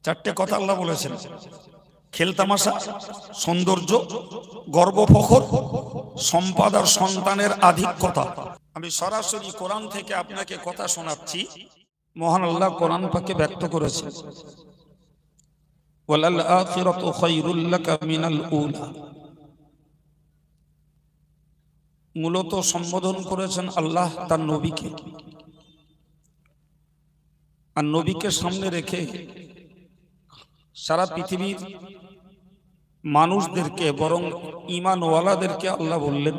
চারটে কথা আল্লাহ বলেছেন, খেলতামাশা, সৌন্দর্য, গর্ব ফখর, সম্পদ আর সন্তানের আধিক্যতা। আমি সরাসরি কোরআন থেকে আপনাকে কথা শোনাচ্ছি। মহান আল্লাহ কোরআন পাকে ব্যক্ত করেছেন, ওয়ালাল আখিরাতু খায়রুল লাকা মিনাল উলা। মূলত সম্বোধন করেছেন আল্লাহ তার নবীকে, আর নবীকে সামনে রেখে সারা পৃথিবীর মানুষদেরকে, বরং ঈমানওয়ালাদেরকে আল্লাহ বললেন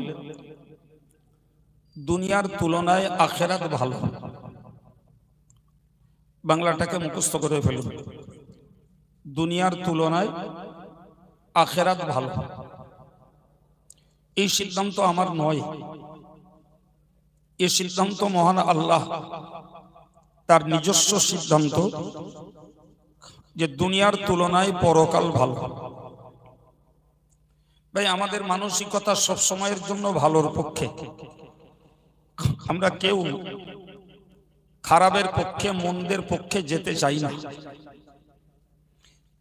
দুনিয়ার তুলনায় আখিরাত ভালো। বাংলাটাকে মুখস্থ করে ফেলুন, দুনিয়ার তুলনায় আখিরাত ভালো। এই সিদ্ধান্ত আমার নয়, এই সিদ্ধান্ত মহান আল্লাহ তার নিজস্ব সিদ্ধান্ত যে দুনিয়ার তুলনায় পরকাল ভালো। ভাই, আমাদের মানসিকতা সব সময়ের জন্য ভালোর পক্ষে। আমরা কেউ খারাপের পক্ষে, মন্দের পক্ষে যেতে চাই না।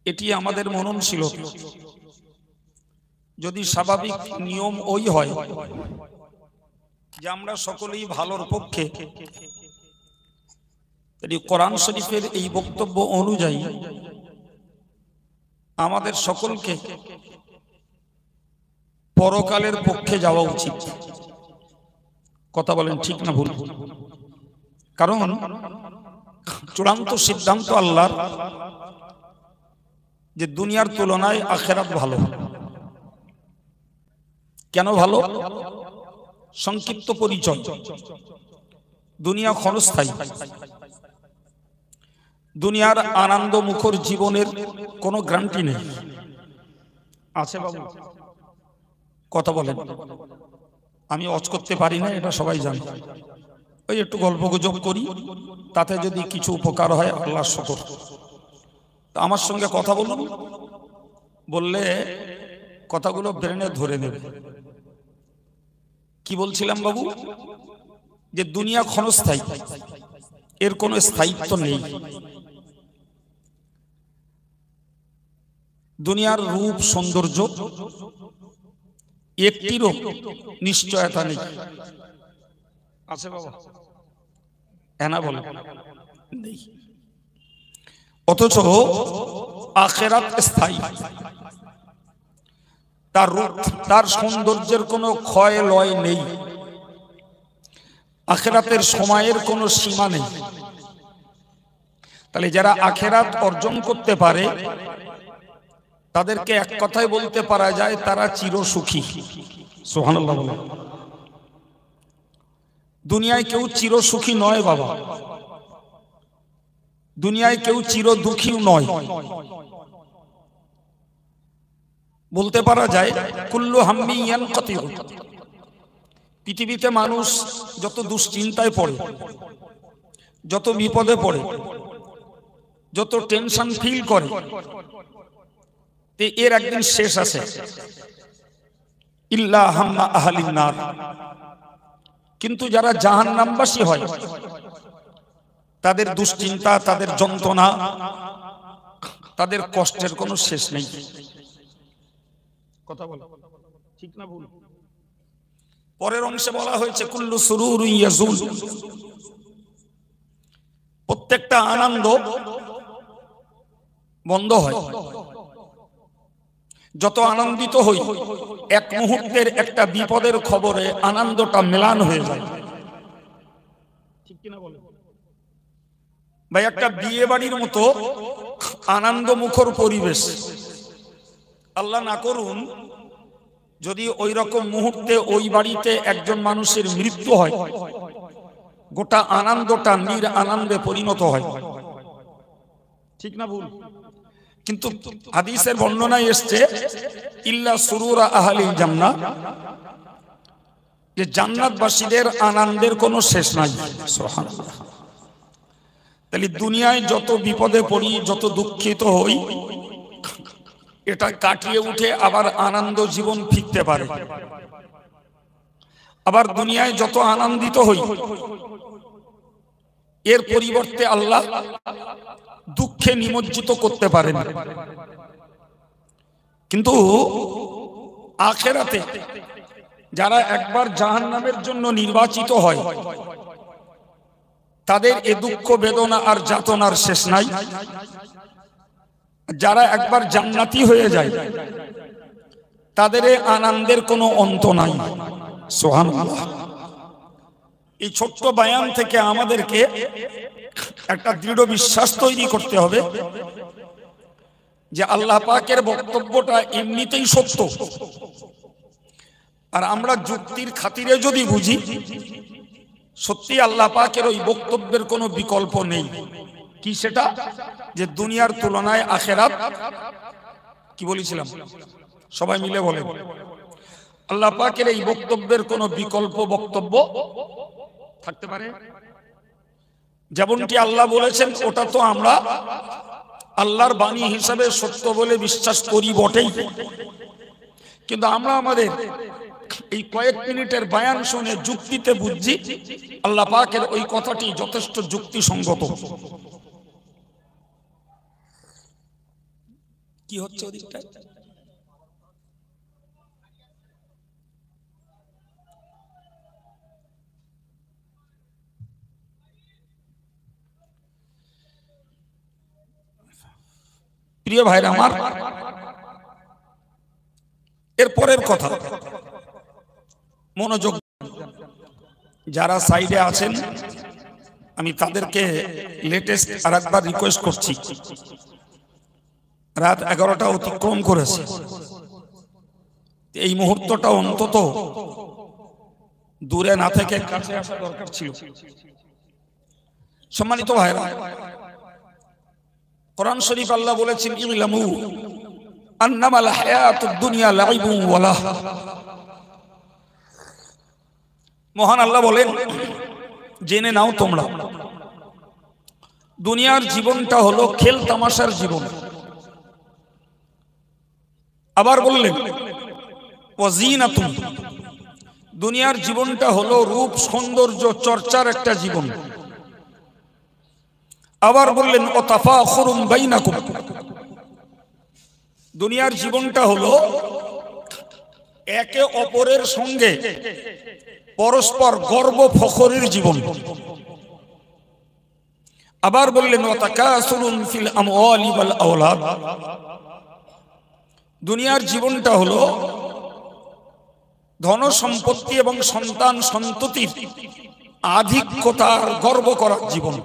এটি আমাদের মননশীলতা। যদি স্বাভাবিক নিয়ম ওই হয় যে আমরা সকলেই ভালোর পক্ষে, কোরআন শরীফের এই বক্তব্য অনুযায়ী আমাদের সকলকে পরকালের পক্ষে যাওয়া উচিত। কথা বলেন ঠিক না ভুল? কারণ চূড়ান্ত সিদ্ধান্ত আল্লাহর যে দুনিয়ার তুলনায় আখিরাত ভালো। কেন ভালো? সংক্ষিপ্ত পরিচয়। দুনিয়া ক্ষণস্থায়ী। দুনিয়ার আনন্দ মুখর জীবনের কোনো গ্যারান্টি নেই। আছে বাবু? কথা বলেন। আমি অজ করতে পারি না, এটা সবাই জানে। ওই একটু গল্প গুজব করি, তাতে যদি কিছু উপকার হয় আল্লাহর শুকর। তো আমার সঙ্গে কথা বলুন, বললে কথাগুলো ব্রেনে ধরে নেবে। কি বলছিলাম বাবু? যে দুনিয়া ক্ষণস্থায়ী, এর কোনো স্থায়িত্ব নেই। দুনিয়ার রূপ সৌন্দর্য একটিরও নিশ্চয়তা নেই। আছে বাবা? এনা বলে নেই। অথচ আখিরাত স্থায়ী। তার রূপ, তার সৌন্দর্যের কোনো ক্ষয় লয় নেই। আখিরাতের সময়ের কোনো সীমা নেই। তাহলে যারা আখিরাত অর্জন করতে পারে তাদেরকে এক কথায় বলতে পারা যায় তারা চিরসুখী। সুবহানাল্লাহ বলেন। দুনিয়ায় কেউ চিরসুখী নয় বাবা, দুনিয়ায় কেউ চির দুঃখীও নয়। বলতে পারা যায় কুল্লু হাম্মি ইয়ানকাতিউ। পৃথিবীতে মানুষ যত দুশ্চিন্তায় পড়ে, যত বিপদে পড়ে, যত টেনশন ফিল করে, এর একদিন শেষ আছে। ইল্লা হাম্মা আহলিন নার। কিন্তু যারা জাহান্নামবাসী হয় তাদের দুশ্চিন্তা, তাদের যন্ত্রণা, তাদের কষ্টের কোনো শেষ নেই। কথা বল ঠিক না ভুল? পরের অংশে বলা হয়েছে কুল্লু সুরুরুন ইয়াজুল। প্রত্যেকটা আনন্দ বন্ধ হয়। যত আনন্দিত হই, এক মুহূর্তের একটা বিপদের খবরে আনন্দটা ম্লান হয়ে যায়। ঠিক কিনা বলেন ভাই? একটা বিয়ে বাড়ির মতো আনন্দ মুখর পরিবেশ, আল্লাহ না করুন যদি ওই রকম মুহূর্তে ওই বাড়িতে একজন মানুষের মৃত্যু হয়, গোটা আনন্দটা নির আনন্দে পরিণত হয়। ঠিক না ভুল? কিন্তু হাদিসের বর্ণনায় এসছে ইল্লা সুরুরা আহলিল জান্নাহ, যে জান্নাতবাসীদের আনন্দের কোনো শেষ নাই। সুবহানাল্লাহ। তাহলে দুনিয়ায় যত বিপদে পড়ি, যত দুঃখিত হই, এটা কাটিয়ে উঠে আবার আনন্দ জীবন ফিরতে পারে। আবার দুনিয়ায় যত আনন্দিত হই, এর পরিবর্তে আল্লাহ দুঃখে নিমজ্জিত করতে পারে না। কিন্তু আখিরাতে যারা একবার জাহান্নামের জন্য নির্বাচিত হয় তাদের এ দুঃখ বেদনা আর যাতনার শেষ নাই। যারা একবার জান্নাতি হয়ে যায় তাদের আনন্দের কোনো অন্ত নাই। সুবহানাল্লাহ। এই ছোট্ট বয়ান থেকে আমাদেরকে একটা দৃঢ় বিশ্বাস তৈরি করতে হবে যে আল্লাহ পাকের বক্তব্যটা এমনিতেই সত্য, আর আমরা যুক্তির খাতিরে যদি বুঝি সত্যি আল্লাহ পাকের ওই বক্তব্যের কোনো বিকল্প নেই। কি সেটা? যে দুনিয়ার তুলনায় আখিরাত, কি বলেছিলাম সবাই মিলে বলেন, আল্লাহ পাকের এই বক্তব্যের কোনো বিকল্প বক্তব্য থাকতে পারে? যেমনটি আল্লাহ বলেছেন ওটা তো আমরা আল্লাহর বাণী হিসাবে সত্য বলে বিশ্বাস করি বটেই, কিন্তু আমরা আমাদের এই কয়েক মিনিটের বয়ান শুনে যুক্তিতে বুঝছি আল্লাহ পাকের ওই কথাটি যথেষ্ট যুক্তিসঙ্গত। কি হচ্ছে ওদিকটায়? প্রিয় ভাইরা আমার, এরপরের কথা মনোযোগ। যারা সাইডে আছেন আমি তাদেরকে লেটেস্ট আরেকবার রিকোয়েস্ট করছি, রাত 11টা অতিক্রম করেছে, এই মুহূর্তটা অন্তত দূরে না থেকে কাছে আসা দরকার ছিল। সম্মানিত ভাইরা, কোরআন শরীফ আল্লাহ বলেছেন ইলামু আন্নামাল হায়াতুদ দুনিয়া লাইবুন ওয়া লাহ। মহান আল্লাহ বলেন জেনে নাও তোমরা দুনিয়ার জীবনটা হলো খেল তামাশার জীবন। আবার বললেন ওয়াজিনাতুন, দুনিয়ার জীবনটা হলো রূপ সৌন্দর্য চর্চার একটা জীবন। আবার বললেন ও তাফাখুরুম বাইনাকুম, দুনিয়ার জীবনটা হলো একে অপরের সঙ্গে পরস্পর গর্ব ফখরের জীবন। আবার বললেন ওয়া তাকাসুরুন ফিল আমওয়ালি ওয়াল আওলাদ, দুনিয়ার জীবনটা হলো ধন সম্পত্তি এবং সন্তান সন্ততির আধিক্যতার গর্ব করার জীবন।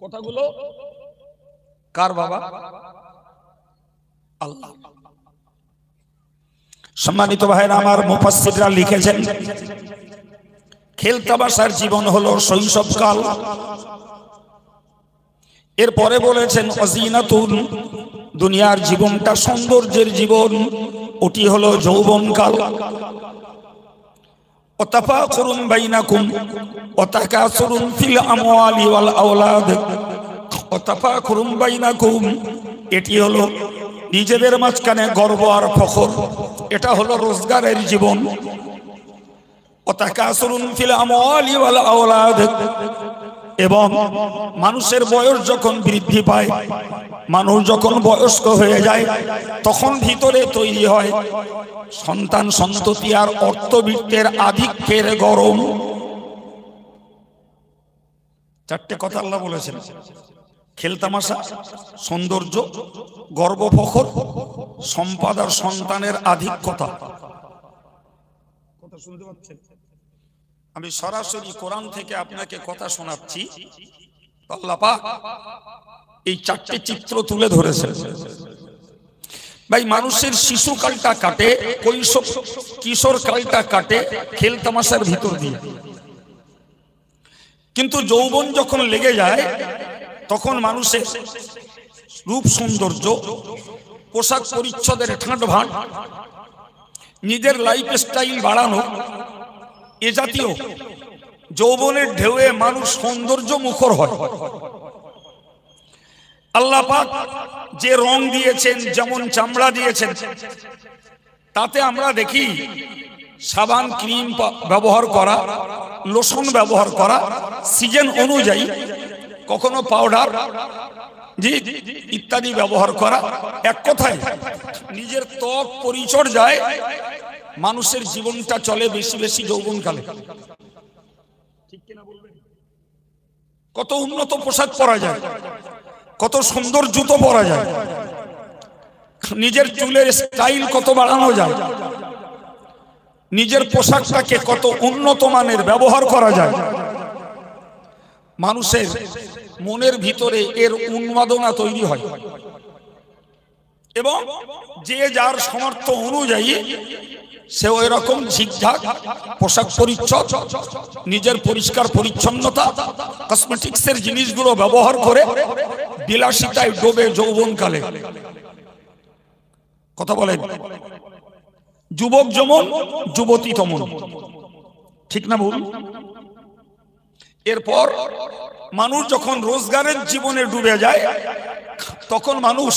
কথাগুলো কার বাবা? আল্লাহ। সম্মানিত ভাইরা আমার, মুফাসসিররা লিখেছেন খেল তামাশার জীবন হলো শৈশবকাল। এরপরে বলেছেন অজিনাতুন, দুনিয়ার জীবনটা সৌন্দর্যের জীবন, ওটি হলো যৌবনকাল। ও তাফাখুরুন বাইনাকুম ওয়া তাকাসুরুন ফিল আমওয়ালি ওয়াল আওলাদ। ও তাফাখুরুন বাইনাকুম, এটি হলো নিজেদের মাঝখানে গর্ব আর ফখর, এটা হলো রোজগারের জীবন। ও তাকাসুরুন ফিল আমওয়ালি ওয়াল আওলাদ, এবং মানুষের বয়স যখন বৃদ্ধি পায়, মানুষ যখন বয়স্ক হয়ে যায়, তখন ভিতরে তৈরি হয় সন্তান সন্ততি আর অর্থবিত্তের আধিক্যের গরম। চারটে কথা আল্লাহ বলেছেন, খেলতামাশা, সৌন্দর্য, গর্ব ফখর, সম্পদ আর সন্তানের আধিক্যতা। কথা শুনতে পাচ্ছেন? আমি সরাসরি কোরআন থেকে আপনাকে কথা শোনাচ্ছি। আল্লাহ পাক এই চারটি চিত্র তুলে ধরেছেন। ভাই, মানুষের শিশুকালটা কাটে, কৈশোর কিশোর কালটা কাটে খেল তামাশার ভিতর দিয়ে, কিন্তু যৌবন যখন লেগে যায় তখন মানুষের রূপ সৌন্দর্য, পোশাক পরিচ্ছদের ঠাঁট ভাঁট, নিজের লাইফ স্টাইল বাড়ানো, এ জাতীয় যৌবনের ঢেউয়ে মানুষ সৌন্দর্য মুখর হয়। আল্লাহ পাক যে রং দিয়েছেন, যেমন চামড়া দিয়েছেন, তাতে আমরা দেখি সাবান ক্রিম ব্যবহার করা, লোশন ব্যবহার করা, সিজন অনুযায়ী কখনো পাউডার জি ইত্যাদি ব্যবহার করা। এক কথায় নিজের ত্বক পরিচর্যায় মানুষের জীবনটা চলে বেশি বেশি যৌবনকালে। কত উন্নত পোশাক পরা যায়, কত সুন্দর জুতো পরা যায়, নিজের চুলের স্টাইল কত বাড়ানো যায়, নিজের পোশাকটাকে কত উন্নত মানের ব্যবহার করা যায়। মানুষের মনের ভিতরে এর উন্মাদনা তৈরি হয় এবং যে যার সামর্থ্য অনুযায়ী সে ওই রকম ঝিকঝাক পোশাক পরিচ্ছদ, নিজের পরিষ্কার পরিচ্ছন্নতা, কসমেটিক্সের জিনিসগুলো ব্যবহার করে বিলাসিতায় ডোবে যৌবনকালে। কথা বলেন, যুবক যেমন যুবতী তেমন, ঠিক না ভুল? এরপর মানুষ যখন রোজগারের জীবনে ডুবে যায় তখন মানুষ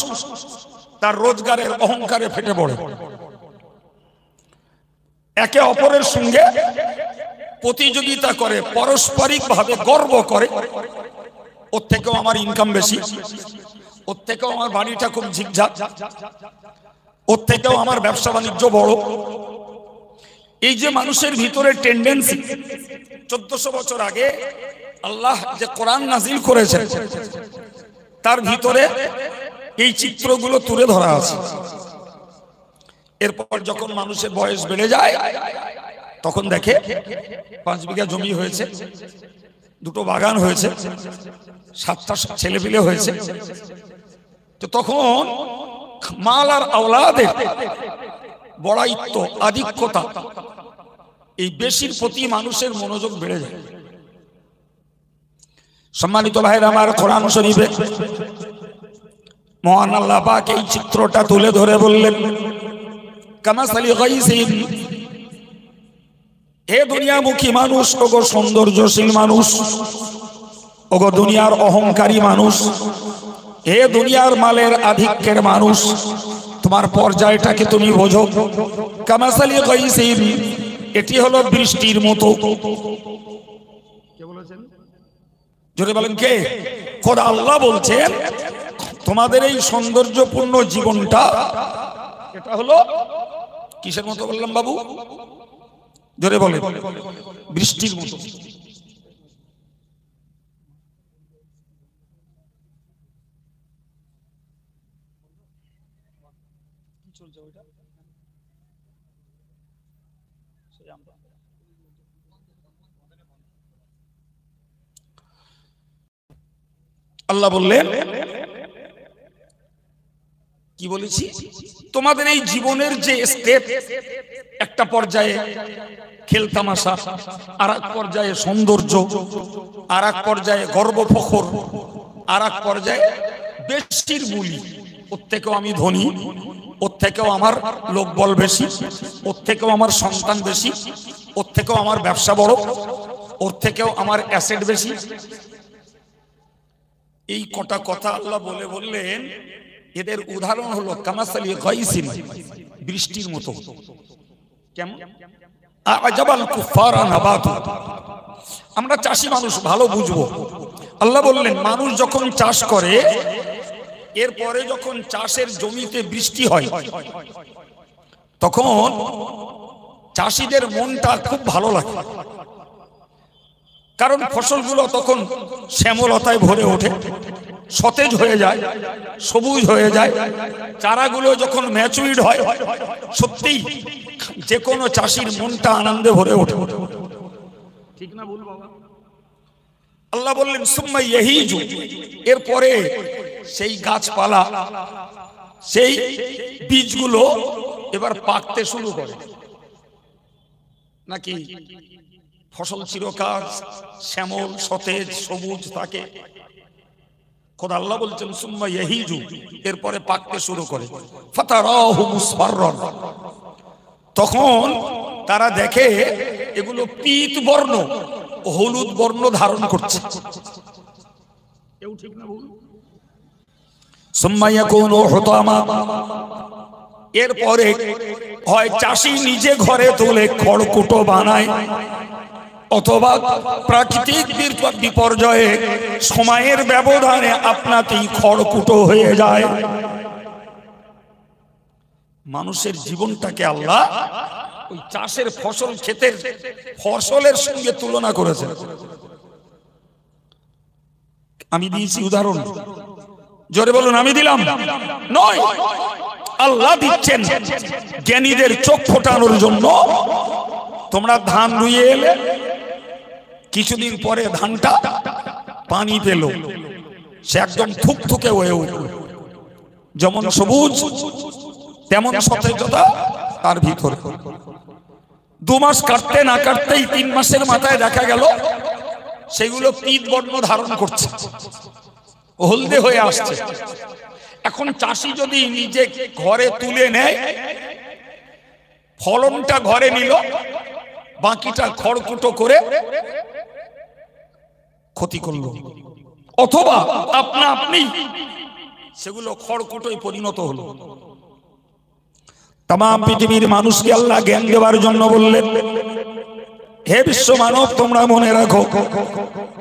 তার রোজগারের অহংকারে ফেটে পড়ে, একে অপরের সঙ্গে প্রতিযোগিতা করে, পারস্পরিক ভাবে গর্ব করে, ওর থেকেও আমার ইনকাম বেশি, ওর থেকেও আমার বাড়িটা খুব ঝিকঝাক, ওর থেকেও আমার ব্যবসা বাণিজ্য বড়। এই যে মানুষের ভিতরে টেন্ডেন্সি, 1400 বছর আগে আল্লাহ যে কোরআন নাজিল করেছে তার ভিতরে এই চিত্রগুলো তুলে ধরা আছে। এরপর যখন মানুষের বয়স বেড়ে যায় তখন দেখে 5 বিঘা জমি হয়েছে, 2টো বাগান হয়েছে, 7টা ছেলেপিলে হয়েছে, তো তখন মাল আর আওলাদের বড়াইত্ব, আধিক্যতা, এই বেশির প্রতি মানুষের মনোযোগ বেড়ে যায়। সম্মানিত ভাইরা আমার, কোরআন শরীফে মহান আল্লাহ পাক এই চিত্রটা তুলে ধরে বললেন, কামাসালি গাইসিন, হে দুনিয়ামুখী মানুষ, ওগো সৌন্দর্যশীল মানুষ, ওগো দুনিয়ার অহংকারী মানুষ, হে দুনিয়ার মালের আধিক্যের মানুষ, তোমার পর্যায়টাকে তুমি বোঝো। কামাসালি গাইসিন, এটি হলো বৃষ্টির মতো। কে বলেছেন? জোরে বলেন কে? খোদা আল্লাহ বলছেন তোমাদের এই সৌন্দর্যপূর্ণ জীবনটা এটা হলো কিসের মতো বললাম বাবু? জোরে বলেন। বৃষ্টির মতো। আল্লাহ বললেন, কি বলেছি, তোমাদের এই জীবনের যে স্টেপ, একটা পর্যায়ে খেলতামাশা, আর এক পর্যায়ে সৌন্দর্য, আর এক পর্যায়ে গর্ব ফখর, আর এক পর্যায়ে বেশির বুলি, ওর থেকেও আমি ধনী, ওর থেকেও আমার লোকবল বেশি, ওর থেকেও আমার সন্তান বেশি, ওর থেকেও আমার ব্যবসা বড়, ওর থেকেও আমার অ্যাসেট বেশি। এই কটা কথা আল্লাহ বলে বললেন এদের উদাহরণ হলো কামাসালি গাইসিন, বৃষ্টির মতো। কেমন? আজাবাল কুফারা নাবাতু। আমরা চাষি মানুষ, ভালো বুঝবো। আল্লাহ বললেন মানুষ যখন চাষ করে, এরপরে যখন চাষের জমিতে বৃষ্টি হয় তখন চাষিদের মনটা খুব ভালো লাগে, কারণ ফসলগুলো তখন শ্যামলতায় ভরে ওঠে, সতেজ হয়ে যায়, সবুজ হয়ে যায়। চারাগুলো যখন ম্যাচুরিড হয়, সত্যিই যে কোনো চাষির মনটা আনন্দে ভরে ওঠে। ঠিক না বল বাবা? আল্লাহ বললেন সুম্মা ইয়াহিজু, এরপরে সেই গাছপালা, সেই বীজগুলো এবার পাকতে শুরু করে। নাকি ফসল চিরকাল শ্যামল, সতেজ, সবুজ থাকে? খোদা আল্লাহ বলছেন সুম্মা ইয়াহিজু, এরপরে পাকতে শুরু করে। ফাতারাহু মুসফাররান, তখন তারা দেখে এগুলো পীত বর্ণ, হলুদ বর্ণ ধারণ করছে। কেউ ঠিক না বলুন? সুম্মা ইয়াকুনু হুতামা, এরপরে হয় চাষি নিজে ঘরে তুলে খড়কুটো বানায়, অথবা প্রাকৃতিক বিপর্যয়ে সময়ের ব্যবধানে আপনাতেই খড়কুটো হয়ে যায়। মানুষের জীবনটাকে আল্লাহ ওই চাষের ফসল, ক্ষেতের ফসলের সঙ্গে তুলনা করেছে। আমি দিয়েছি উদাহরণ, জোরে বলুন আমি দিলাম নয়, আল্লাহ দিচ্ছেন জ্ঞানীদের চোখ ফোটানোর জন্য। তোমরা ধান রুইয়ে এলে, কিছুদিন পরে ধানটা পানি পেল, সে একদম থুকথুকে হয়ে উঠল, যেমন সবুজ তেমন সতেজতা তার ভিতরে। 2 মাস কাটতে না কাটতেই 3 মাসের মাথায় দেখা গেল সেগুলো পিত বর্ণ ধারণ করছে, হলদে হয়ে আসছে। এখন চাষি যদি নিজে ঘরে তুলে নেয়, ফলনটা ঘরে নিল, বাকিটা খড়কুটো করে ক্ষতি করলো, অথবা আপনা আপনি সেগুলো খড়কুটোয় পরিণত হলো। तमाम পৃথিবীর মানুষকে আল্লাহ জ্ঞান দেওয়ার জন্য বললেন, হে বিশ্ব মানব, তোমরা মনে রাখো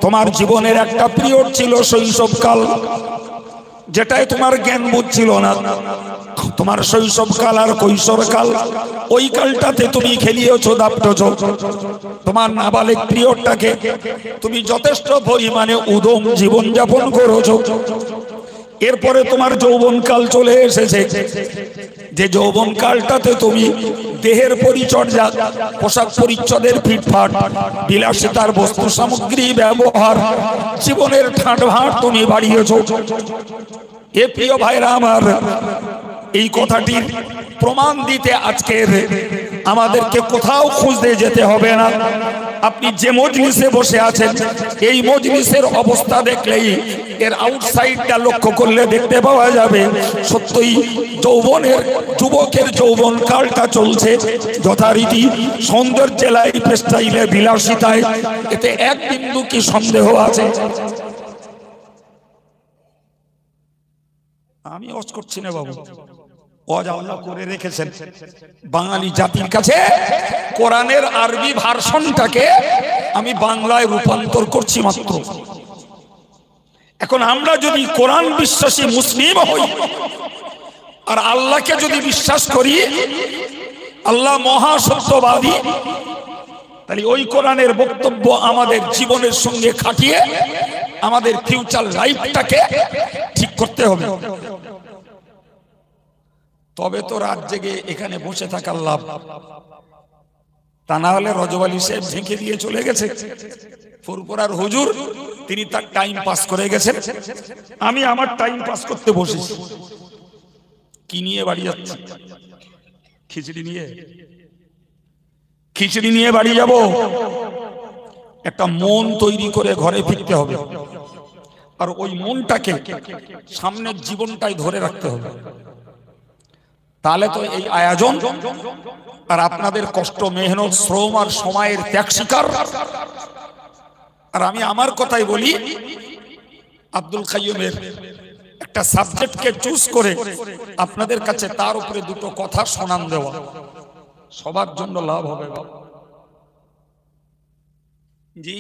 তোমার জীবনের একটা পিরিয়ড ছিল শৈশবকাল, যেটাই তোমার জ্ঞান বুঝ ছিল না। তোমার শৈশবকাল আর কৈশোরকাল, ওই কালটাতে তুমি খেলিয়েছো, দাপটেছো। তোমার নাবালিক পিরিয়ডটাকে তুমি যথেষ্ট পরিমাণে উদম জীবন যাপন করেছো। এরপরে তোমার যৌবনকাল চলে এসেছে, যে যৌবনকালটাতে তুমি দেহের পরিচর্যা, পোশাক পরিচ্ছদের ফিটফাট, বিলাসিতার বস্তু সামগ্রী ব্যবহার, জীবনের ঠাঁটভাট তুমি বাড়িয়েছো। এ প্রিয় ভাইরা আমার, এই কথাটির প্রমাণ দিতে আজকের আমাদেরকে কোথাও খুঁজতে যেতে হবে না। আপনি যে মজলিসে বসে আছেন, এই মজলিসের অবস্থা দেখলেই, এর আউটসাইডটা লক্ষ্য করলে দেখতে পাওয়া যাবে সত্যই যৌবনের, যুবকের যৌবন কালটা চলছে যথারীতি সৌন্দর্যে, লাইফ স্টাইলে, বিলাসিতায়। এতে এক বিন্দু কি সন্দেহ আছে? আমি অজ করছি না বাবু, অজ আল্লাহ করে রেখেছেন বাঙালি জাতির কাছে। কোরআনের আরবি ভার্সনটাকে আমি বাংলায় রূপান্তর করছি মাত্র। এখন আমরা যদি কোরআন বিশ্বাসী মুসলিম হই আর আল্লাহকে যদি বিশ্বাস করি, আল্লাহ মহাসত্যবাদী, তাহলে ওই কোরআনের বক্তব্য আমাদের জীবনের সঙ্গে খাটিয়ে আমাদের ফিউচার লাইফটাকে ঠিক করতে হবে। তবে তো রাত জেগে এখানে বসে থাকার লাভ, তা না হলে রজব আলী সাহেব ঝেঁকে দিয়ে চলে গেছে। ফুরপুরার হুজুর তিনি তার টাইম পাস করে গেছেন, আমি আমার টাইম পাস করতে বসেছি। কি নিয়ে বাড়ি যাচ্ছি? খিচড়ি নিয়ে। খিচড়ি নিয়ে বাড়ি যাব। একটা মন তৈরি করে ঘরে ফিরতে হবে, আর ওই মনটাকে সামনের জীবনটাই ধরে রাখতে হবে। তাহলে তো এই আয়োজন আর আপনাদের কষ্ট, মেহনত, শ্রম আর সময়ের ত্যাগ স্বীকার। আর আমি আমার কথাই বলি, আব্দুল কাইয়ুমের একটা সাবজেক্টকে চুজ করে আপনাদের কাছে তার উপরে দুটো কথা শোনান দেওয়া সবার জন্য লাভ হবে। জি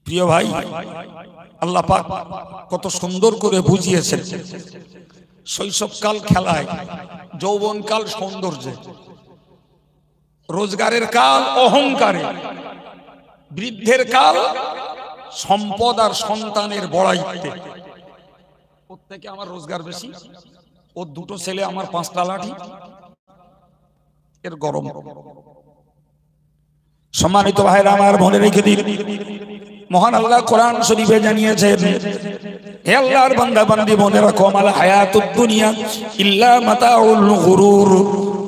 প্রিয় ভাই, আল্লাহ পাক কত সুন্দর করে বুঝিয়েছেন। শৈশবকাল খেলায়, যৌবনকাল সৌন্দর্যে, রোজগারের কাল অহংকারে, বৃদ্ধের কাল সম্পদ আর সন্তানের বড়াইতে। প্রত্যেকে আমার রোজগার বেশি, ওর 2টো ছেলে, আমার 5টা লাঠি, এর গরম। সম্মানিত ভাইরা আমার, মনে রেখে দিন, মহান আল্লাহ কোরআন শরীফে জানিয়েছেন, হে আল্লাহর বান্দা বান্দি, মনে রাখো, মাল হায়াতুদ দুনিয়া ইল্লা মাতাউল গুরুর।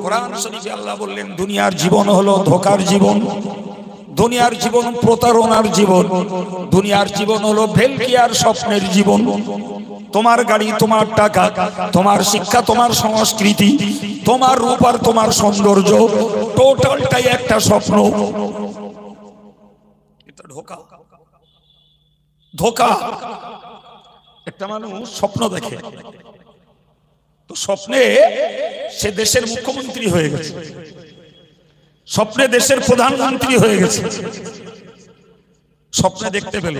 কোরআন শরীফে আল্লাহ বললেন, দুনিয়ার জীবন হলো ধোঁকার জীবন, দুনিয়ার জীবন প্রতারণার জীবন, দুনিয়ার জীবন হলো ভেলকি আর স্বপ্নের জীবন। তোমার গাড়ি, তোমার টাকা, তোমার শিক্ষা, তোমার সংস্কৃতি, তোমার রূপ আর তোমার সৌন্দর্য, টোটালটাই একটা স্বপ্ন। এটা ধোঁকা, ধোঁকা। একটা মানুষ স্বপ্ন দেখে, তো স্বপ্নে সে দেশের মুখ্যমন্ত্রী হয়ে গেছে, স্বপ্নে দেশের প্রধানমন্ত্রী হয়ে গেছে, স্বপ্নে দেখতে পেল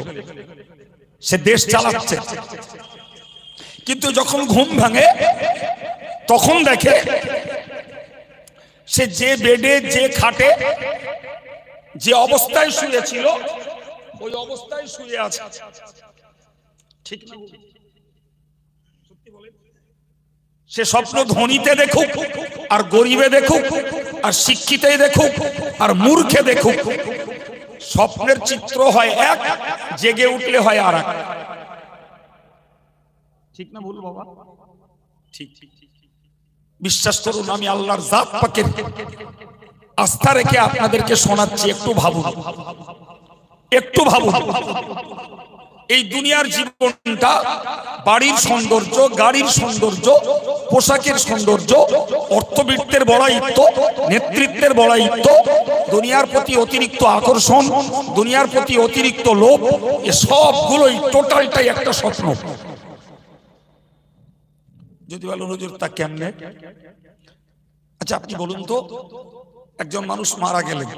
সে দেশ চালাচ্ছে। কিন্তু যখন ঘুম ভাঙে তখন দেখে সে যে বেডে, যে খাটে, যে অবস্থায় শুয়েছিল ওই অবস্থায় শুয়ে আছে। ঠিক না? সে স্বপ্ন ধনীতে দেখুক আর গরিবে দেখুক আর শিক্ষিতে দেখুক আর মূর্খে দেখুক, স্বপ্নের চিত্র হয় এক, জেগে উঠলে হয় আর এক। ঠিক না ভুল বাবা? ঠিক। বিশ্বাস করুন, আমি আল্লাহর জাত পাকের আস্থা রেখে আপনাদেরকে শোনাচ্ছি, একটু ভাবুন, একটু ভাবুন। এই দুনিয়ার জীবনটা বাড়ির সৌন্দর্য, গাড়ির সৌন্দর্য, পোশাকের সৌন্দর্য, অর্থবিত্তের বড়াইত্ব, নেতৃত্বের বড়াইত্ব, দুনিয়ার প্রতি অতিরিক্ত আকর্ষণ, দুনিয়ার প্রতি অতিরিক্ত লোভ, এ সবগুলোই টোটালটাই একটা স্বপ্ন। যদি বলেন হুজুর তা কেমনে? আচ্ছা আপনি বলুন তো, একজন মানুষ মারা গেলেন,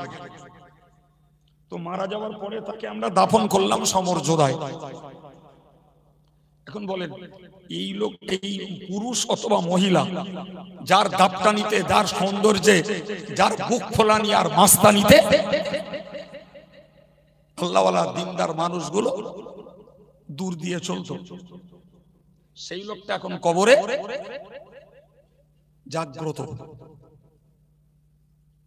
তো মারা যাওয়ার পরে তাকে আমরা দাফন করলাম সমর্যাদায়। এখন বলেন এই লোক, এই পুরুষ অথবা মহিলা, যার দাপটানিতে, যার সৌন্দর্যে, যার বুক ফোলানি আর মাস্তানিতে আল্লাহওয়ালা দিনদার মানুষগুলো দূর দিয়ে চলতো, সেই লোকটা এখন কবরে জাগ্রত।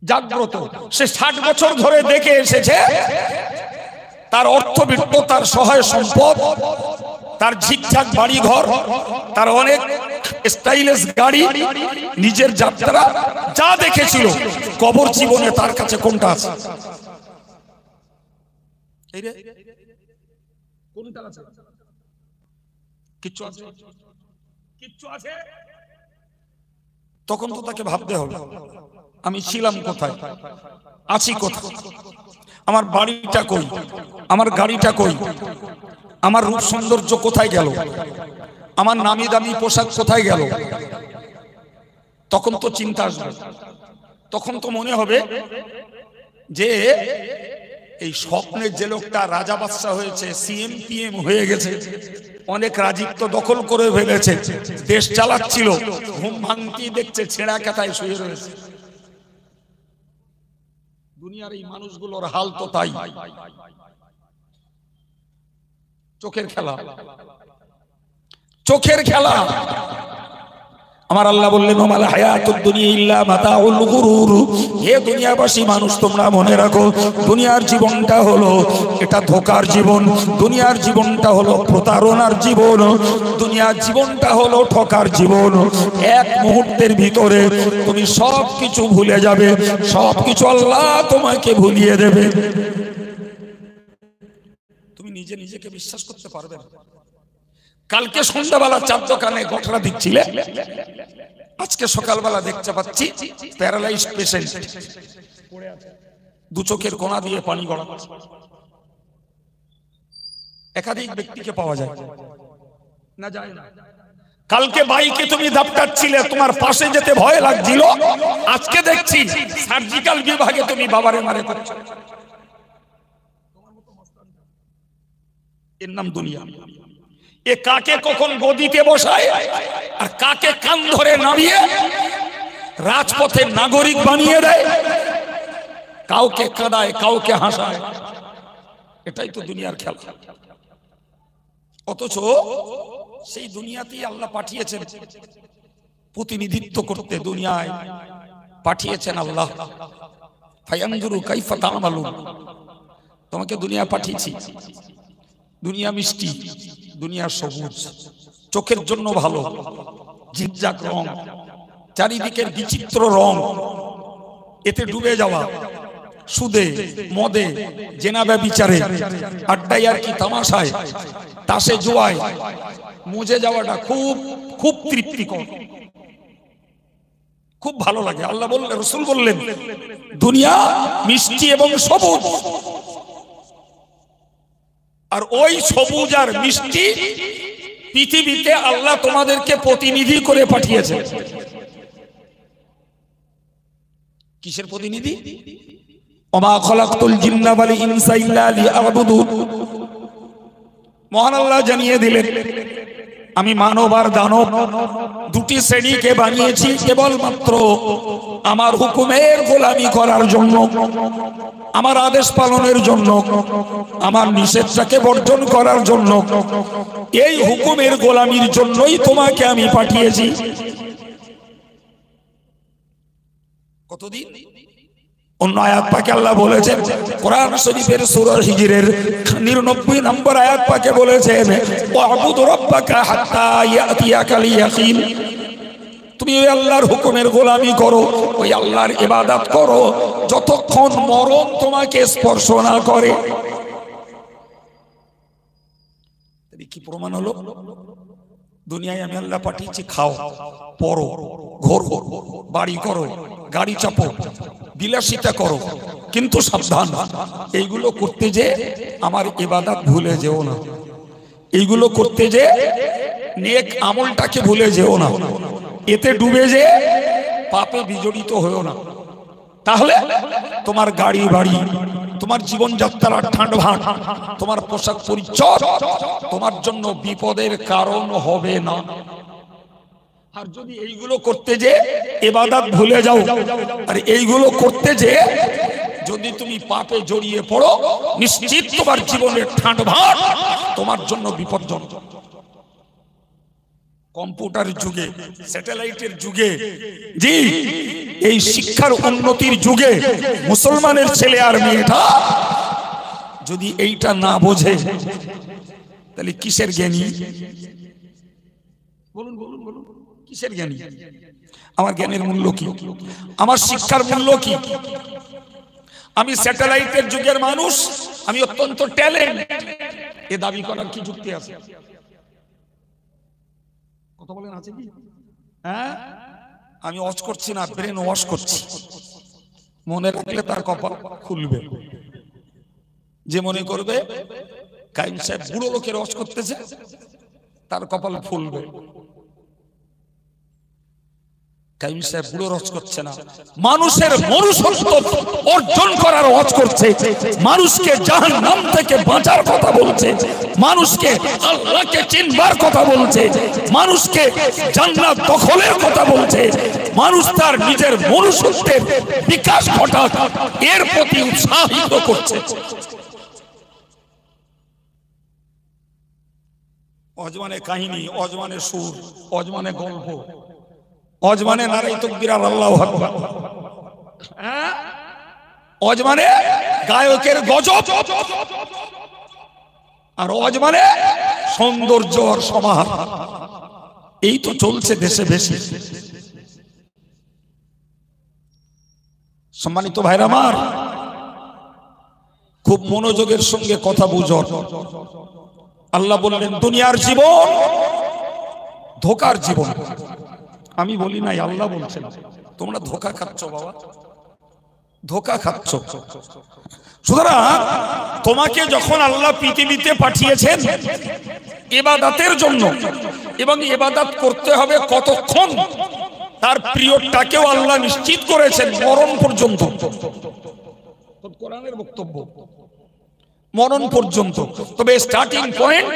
জাগ্রত সে 60 বছর ধরে দেখে এসেছে তার অর্থবিত্ত, তার সহায় সম্পদ, তার ঝিকঝাক বাড়ি ঘর, তার অনেক স্টাইলিশ গাড়ি, নিজের যাত্রা, যা দেখেছিল, কবর জীবনে তার কাছে কোনটা আছে? কোনটা আছে? কিচ্ছু আছে? কিচ্ছু আছে? তখন তো তাকে ভাবতে হবে আমি ছিলাম কোথায়, আছি কোথায়, আমার বাড়িটা কই, আমার গাড়িটা কই, আমার রূপ সৌন্দর্য কোথায় গেল, আমার নামি দামি পোশাক কোথায় গেল। তখন তো চিন্তা আসবে, তখন তো মনে হবে যে এই স্বপ্নের যে লোকটা রাজা বাদশা হয়েছে, সিএম পিএম হয়ে গেছে, অনেক রাজত্ব দখল করে ফেলেছে, দেশ চালাচ্ছিল, ঘুম ভাঙতেই দেখছে ছেঁড়া কাঁথায় শুয়ে রয়েছে। দুনিয়ার এই মানুষগুলোর হাল তো তাই। চোখের খেলা, চোখের খেলা। আমার আল্লাহ বললেন ওমাল হায়াতুদ দুনিয়া ইল্লা মাতাউল গুরুর। হে দুনিয়াবাসী মানুষ, তোমরা মনে রাখো দুনিয়ার জীবনটা হলো এটা ধোঁকার জীবন, দুনিয়ার জীবনটা হলো প্রতারণার জীবন, দুনিয়ার জীবনটা হলো ঠকার জীবন। এক মুহূর্তের ভিতরে তুমি সব কিছু ভুলে যাবে, সব কিছু আল্লাহ তোমাকে ভুলিয়ে দেবে। তুমি নিজে নিজেকে বিশ্বাস করতে পারবে না। কালকে সন্ধ্যাবেলা চার দোকানে ঘটনা দিচ্ছিলে, আজকে সকালবেলা দেখতে পাচ্ছি প্যারালাইজড পেশেন্ট, দু চোখের কোনা দিয়ে পানি গড়া। একাধিক ব্যক্তিকে পাওয়া যায় না, যায় না। কালকে বাইকে তুমি দাপটাচ্ছিলে, তোমার পাশে যেতে ভয় লাগছিল, আজকে দেখছি সার্জিক্যাল বিভাগে তুমি বাবারে মারে করছো। এর নাম দুনিয়া। এ কাকে কখন গদিতে বসায় আর কাকে কান ধরে নামিয়ে রাজপথের নাগরিক বানিয়ে দেয়, কাউকে কাঁদায়, কাউকে হাসায়। এটাই তো দুনিয়ার খেলা। অথচ সেই দুনিয়াতেই আল্লাহ পাঠিয়েছেন প্রতিনিধিত্ব করতে, দুনিয়ায় পাঠিয়েছেন আল্লাহ। ফায়ানজুরু কাইফা তা'মালুন। তোমাকে দুনিয়া পাঠিয়েছি, দুনিয়া মিষ্টি, দুনিয়া সবুজ, চোখের জন্য ভালো, ঝিকঝাক রং, চারিদিকের বিচিত্র রং, এতে ডুবে যাওয়া, সুদে মদে জেনা ব্যভিচারে আড্ডায় আর কি তামাশায় তাসে জুয়ায় মুজে যাওয়াটা খুব খুব তৃপ্তিকর, খুব ভালো লাগে। আল্লাহ বললেন, রাসূল বললেন দুনিয়া মিষ্টি এবং সবুজ, আর ওই সবুজ আর মিষ্টি পৃথিবীতে আল্লাহ তোমাদেরকে প্রতিনিধি করে পাঠিয়েছে। কিসের প্রতিনিধি? ওমা খালাকতুল জিন্না ওয়াল ইনসা ইল্লা লিয়াবুদুন। মহান আল্লাহ জানিয়ে দিলেন, আমি মানব আর দানব দুটি শ্রেণীকে বানিয়েছি কেবলমাত্র আমার হুকুমের গোলামি করার জন্য, আমার আদেশ পালনের জন্য, আমার নিষেধটাকে বর্জন করার জন্য। এই হুকুমের গোলামির জন্যই তোমাকে আমি পাঠিয়েছি। কতদিন? অন্য আয়াত পাকে আল্লাহ বলেছেন, কোরআন শরীফের সূরা হিজরের 99 নম্বর আয়াত পাকে বলেছেন, ওয়াবুদ রাব্বাকা হাত্তা ইয়াতিয়াকাল ইয়াকিন। তুমি ওই আল্লাহর হুকুমের গোলামি করো, ওই আল্লাহর ইবাদত করো যতক্ষণ মরণ তোমাকে স্পর্শ না করে। কি প্রমাণ হলো? দুনিয়ায় আমি আল্লাহ পাঠিয়েছি, খাও, পড়ো, ঘোরো, বাড়ি করো, গাড়ি চাপো, বিলাসিতা করো, কিন্তু সাবধান, এইগুলো করতে যে আমার ইবাদত ভুলে যেও না। এইগুলো করতে যে নেক আমলটাকে ভুলে যেও না। এতে ডুবে যে পাপে বিজড়িত হয়েও না। তাহলে তোমার গাড়ি বাড়ি, তোমার জীবনযাত্রার ঠাঁটভাট, তোমার পোশাক পরিচ্ছদ তোমার জন্য বিপদের কারণ হবে না। আর যদি এইগুলো করতে যে ইবাদত ভুলে যাও, আর এইগুলো করতে যে যদি তুমি পাপে জড়িয়ে পড়ো, নিশ্চিত তোমার জীবনের ঠাঁটভাট তোমার জন্য বিপজ্জনক। কম্পিউটার যুগে, স্যাটেলাইটের যুগে, জি এই শিক্ষার উন্নতির যুগে মুসলমানের ছেলে আর মেয়েটা যদি এইটা না বোঝে, তাহলে কিসের জ্ঞানী? বলুন বলুন বলুন, কিসের জ্ঞানী? আমার জ্ঞানের মূল্য কি? আমার শিক্ষার মূল্য কি? আমি স্যাটেলাইটের যুগের মানুষ, আমি অত্যন্ত ট্যালেন্ট, এ দাবি করার কি যুক্তি আছে? কথা বলেন, আছে কি? হ্যাঁ, আমি ওয়াশ করছি না, ব্রেন ওয়াশ করছি। মনে রাখলে তার কপাল খুলবে। যে মনে করবে কাইম সাহেব বুড়ো লোকের ওয়াশ করতেছে, তার কপাল ফুলবে। কাইম সাহেব বুড়ো ওয়াশ করছে না, মানুষের মনুষ্যত্ব অর্জন করার ওয়াজ করছে, মানুষকে জাহান্নাম থেকে বাঁচার কথা বলছে, মানুষকে আল্লাহকে চিনবার কথা বলছে, মানুষকে জান্নাত দখলের কথা বলছে, মানুষ তার নিজের মনুষ্যত্বের বিকাশ ঘটাক এর প্রতি উৎসাহিত করছে। অজমানে কাহিনী, অজমানে সুর, অজমানে গল্প, অজমানে নারাই তাকবীর আর আল্লাহু আকবার, অজমানে গায়কের গজব, আর অজমানে সৌন্দর্য আর সমাহার। এই তো চলছে দেশে বেশি। সম্মানিত ভাইরা আমার, খুব মনোযোগের সঙ্গে কথা বুঝুন। আল্লাহ বললেন দুনিয়ার জীবন ধোকার জীবন। আমি বলি নাই, আল্লাহ বলছেন। তোমরা ধোকা খাচ্ছ বাবা, ধোকা খাচ্ছ। সুতরাং তোমাকে যখন আল্লাহ পৃথিবীতে পাঠিয়েছেন ইবাদতের জন্য, এবং ইবাদত করতে হবে কতক্ষণ, তার পিরিয়ডটাকেও আল্লাহ নিশ্চিত করেছেন, মরণ পর্যন্ত। কোরআনের বক্তব্য মরণ পর্যন্ত। তবে স্টার্টিং পয়েন্ট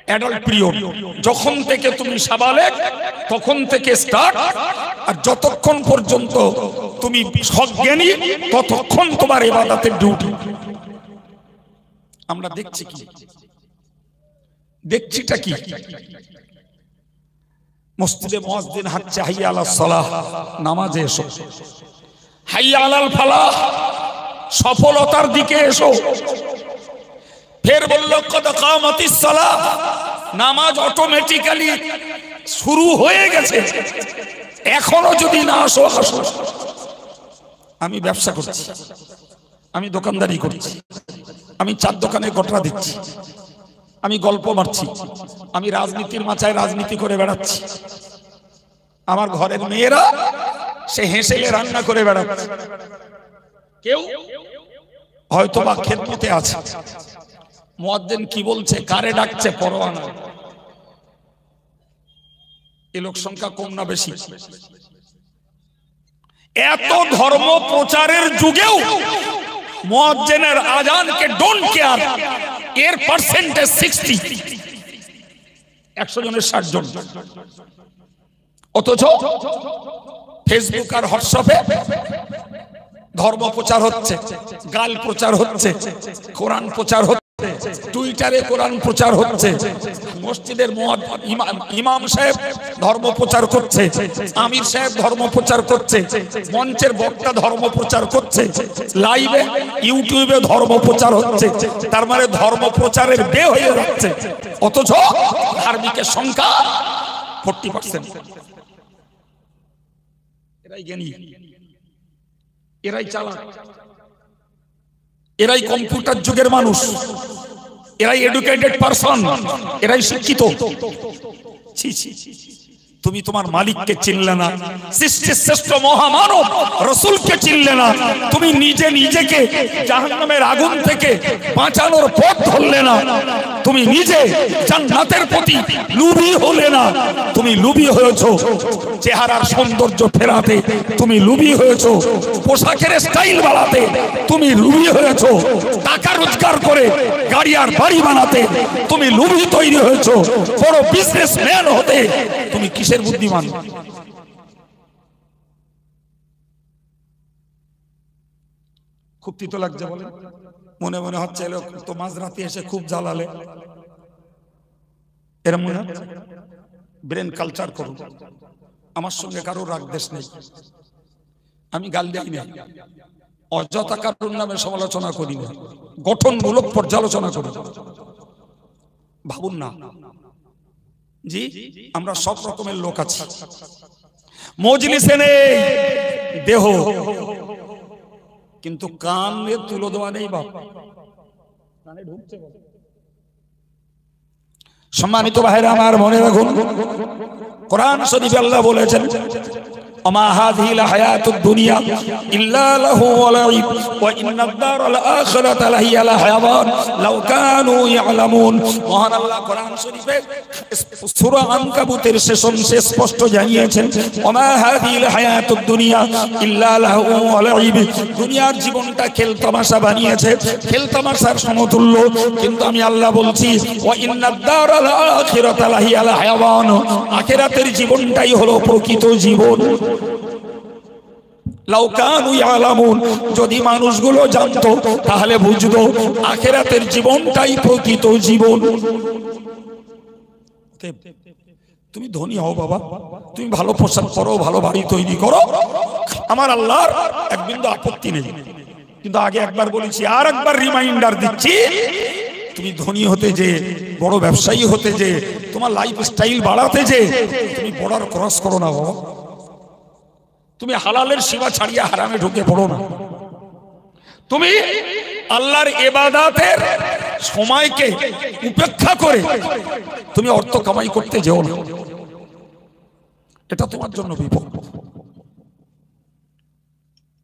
অ্যাডাল্ট পিরিয়ড, যখন থেকে তুমি সাবালেগ তখন থেকে স্টার্ট, আর যতক্ষণ পর্যন্ত তুমি সজ্ঞানী ততক্ষণ তোমার ইবাদতের ডিউটি। আমরা দেখছি কি? দেখছিটা কি? মসজিদে মুয়াজ্জিন হাঁটছে, হাইয়া আলাস সালাহ, নামাজে এসো। হাইয়া আলাল ফালাহ, সফলতার দিকে এসো। ফের বলল কদ কামাতিস সালাহ, নামাজ অটোমেটিক্যালি শুরু হয়ে গেছে, এখনো যদি না আসো আসো। আমি ব্যবসা করছি, আমি দোকানদারি করছি, আমি চার দোকানে গটরা দিচ্ছি, আমি গল্প মারছি, আমি রাজনীতির মাচায় রাজনীতি করে বেড়াচ্ছি, আমার ঘরের মেয়েরা সে হেসেলে রান্না করে বেড়াচ্ছে, কেউ হয়তো বা খেদমতে আছে। মুয়াজ্জিন কি বলছে, কারে ডাকছে পরোয়া নাই। এই লোক সংখ্যা কম না বেশি? এত ধর্ম প্রচারের যুগেও মুয়াজ্জিনের আজানকে ডোন্ট কেয়ার, এর পার্সেন্টেজ 60, 100 জনের 60 জন। অথচ ফেসবুক আর হোয়াটসঅ্যাপে ধর্ম প্রচার হচ্ছে, গাল প্রচার হচ্ছে, কোরআন প্রচার হচ্ছে, টুইটারে কোরআন প্রচার হচ্ছে, মসজিদের ইমাম সাহেব ধর্ম প্রচার করছে, আমির সাহেব ধর্ম প্রচার করছে, মঞ্চের বক্তা ধর্ম প্রচার করছে, লাইভে ইউটিউবে ধর্ম প্রচার হচ্ছে। তার মানে ধর্ম প্রচারের বে হয়ে যাচ্ছে, অথচ ধার্মিকের সংখ্যা 40%। এরাই জ্ঞানী, এরাই চালাক, এরাই কম্পিউটার যুগের মানুষ, এরাই এডুকেটেড পারসন, এরাই শিক্ষিত। ছি ছি, তুমি তোমার মালিককে চিনলে না, সৃষ্টির শ্রেষ্ঠ মহামানব রাসূলকে চিনলে না, তুমি নিজে নিজেকে জাহান্নামের আগুন থেকে বাঁচানোর পথ ধরলে না, তুমি নিজে জান্নাতের প্রতি লোভী হলে না, তুমি লোভী হয়েছো চেহারার সৌন্দর্য ফেরাতে, তুমি লোভী হয়েছো পোশাকের স্টাইল বাড়াতে, তুমি লোভী হয়েছো টাকা রোজগার করে গাড়ি আর বাড়ি বানাতে, তুমি লোভী তৈরি হয়েছো বড় বিজনেসম্যান হতে। তুমি কিসের বুদ্ধিমান? খুব তিতো লাগছে বলে, মনে মনে হচ্ছে লোক তো মাঝরাতে এসে খুব জ্বালালে, এরম মনে হচ্ছে। ব্রেন কালচার করুন। আমার সঙ্গে কারো রাগ দেশ নেই, আমি গাল দেই না, অযথা কারোর নামে সমালোচনা করি না, গঠনমূলক পর্যালোচনা করি। ভাবুন না জি, আমরা সব রকমের লোক আছি, মজলিসে নেই দেহ, কিন্তু কানে তুলো দেওয়া নেই বাপ, কানে ঢুকছে। সম্মানিত ভাইরা আমার, মনে রাখুন কোরআন শরীফে আল্লাহ বলেছেন, ওমা হাযিহিল হায়াতুদ দুনিয়া ইল্লা লাহু ওয়া লাইব ওয়া ইন্নাদ দারাল আখিরাতা লাহিয়াল হায়াওয়ান লাউ কানু ইয়ালামুন। মহান আল্লাহ কোরআন শরীফে সূরা আনকাবুতের শেষে স্পষ্ট জানিয়েছেন, ওমা হাযিহিল হায়াতুদ দুনিয়া ইল্লা লাহু ওয়া লাইব। দুনিয়ার জীবনটা খেলতামাশা বানিয়েছে, খেলতামাশার সমতুল্য, কিন্তু আমি আল্লাহ বলছি ওয়া ইন্নাদ দারাল আখিরাতা লাহিয়াল হায়াওয়ান, আখিরাতের জীবনটাই হলো প্রকৃত জীবন। লাউ কানু ইয়ালামুন, যদি মানুষগুলো জানতো তাহলে বুঝতো আখিরাতের জীবনটাই প্রকৃত জীবন। তুমি ধনী হও বাবা, তুমি ভালো পোশাক পরো, ভালো বাড়ি তৈরি করো, আমার আল্লাহর এক বিন্দু আপত্তি নেই। কিন্তু আগে একবার বলেছি, আর একবার রিমাইন্ডার দিচ্ছি, তুমি ধনী হতে যে, বড় ব্যবসায়ী হতে যে, তোমার লাইফ স্টাইল বাড়াতে যে, তুমি বর্ডার ক্রস করো না বাবা। তুমি হালালের সীমা ছাড়িয়ে হারামে ঢুকে পড়ো না। তুমি আল্লাহর ইবাদতের সময়কে উপেক্ষা করে তুমি অর্থ কামাই করতে যেও না, এটা তোমার জন্য বিপদ।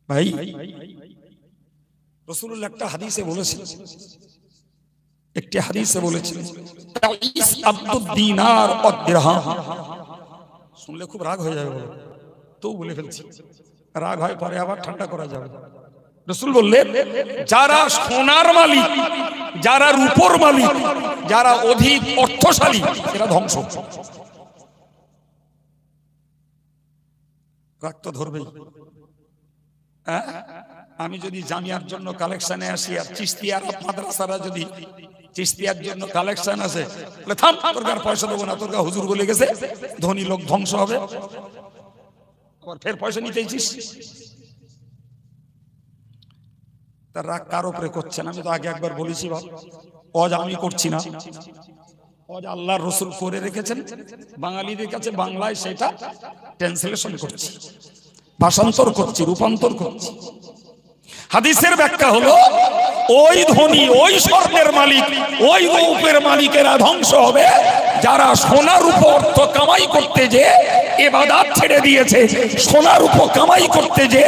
ভাই রাসূলুল্লাহ একটা হাদিসে বলেছেন, একটি হাদিসে বলেছেন, তাইস আব্দুদ দিনার ওয়াদ দিরহাম। শুনলে খুব রাগ হয়ে যাবে, বলো তো বলে ফেলছি, রাগ হয় পরে আবার ঠান্ডা করা যাবে। রাসূল বললেন, যারা সোনার মালিক, যারা রূপোর মালিক, যারা অধিক অর্থশালী, এরা ধ্বংস। রাগ তো ধরবেই। আমি যদি জামিয়ার জন্য কালেকশনে আসি, আর চিশতিয়া মাদ্রাসারা যদি চিশতিয়ার জন্য কালেকশন আছে, তাহলে থাম, তোর কাছে পয়সা দেবো না, তোর কাছে হুজুর বলে গেছে ধনী লোক ধ্বংস হবে, আবার ফের পয়সা নিতেইছিস। তার রাগ কার উপরে করছেন? আমি তো আগে একবার বলেছি বাপ, অজ আমি করছি না, অজ আল্লাহর রাসূল করে রেখেছেন, বাঙালিদের কাছে বাংলায় সেটা ট্রান্সলেশন করছি, ভাষান্তর করছি, রূপান্তর করছি। হাদিসের ব্যাখ্যা হলো, ওই ধনী, ওই স্বর্ণের মালিক, ওই রূপের মালিকেরা ধ্বংস হবে যারা সোনার উপর অর্থ কামাই করতে যে ইবাদত ছেড়ে দিয়েছে, সোনার উপর কামাই করতে যে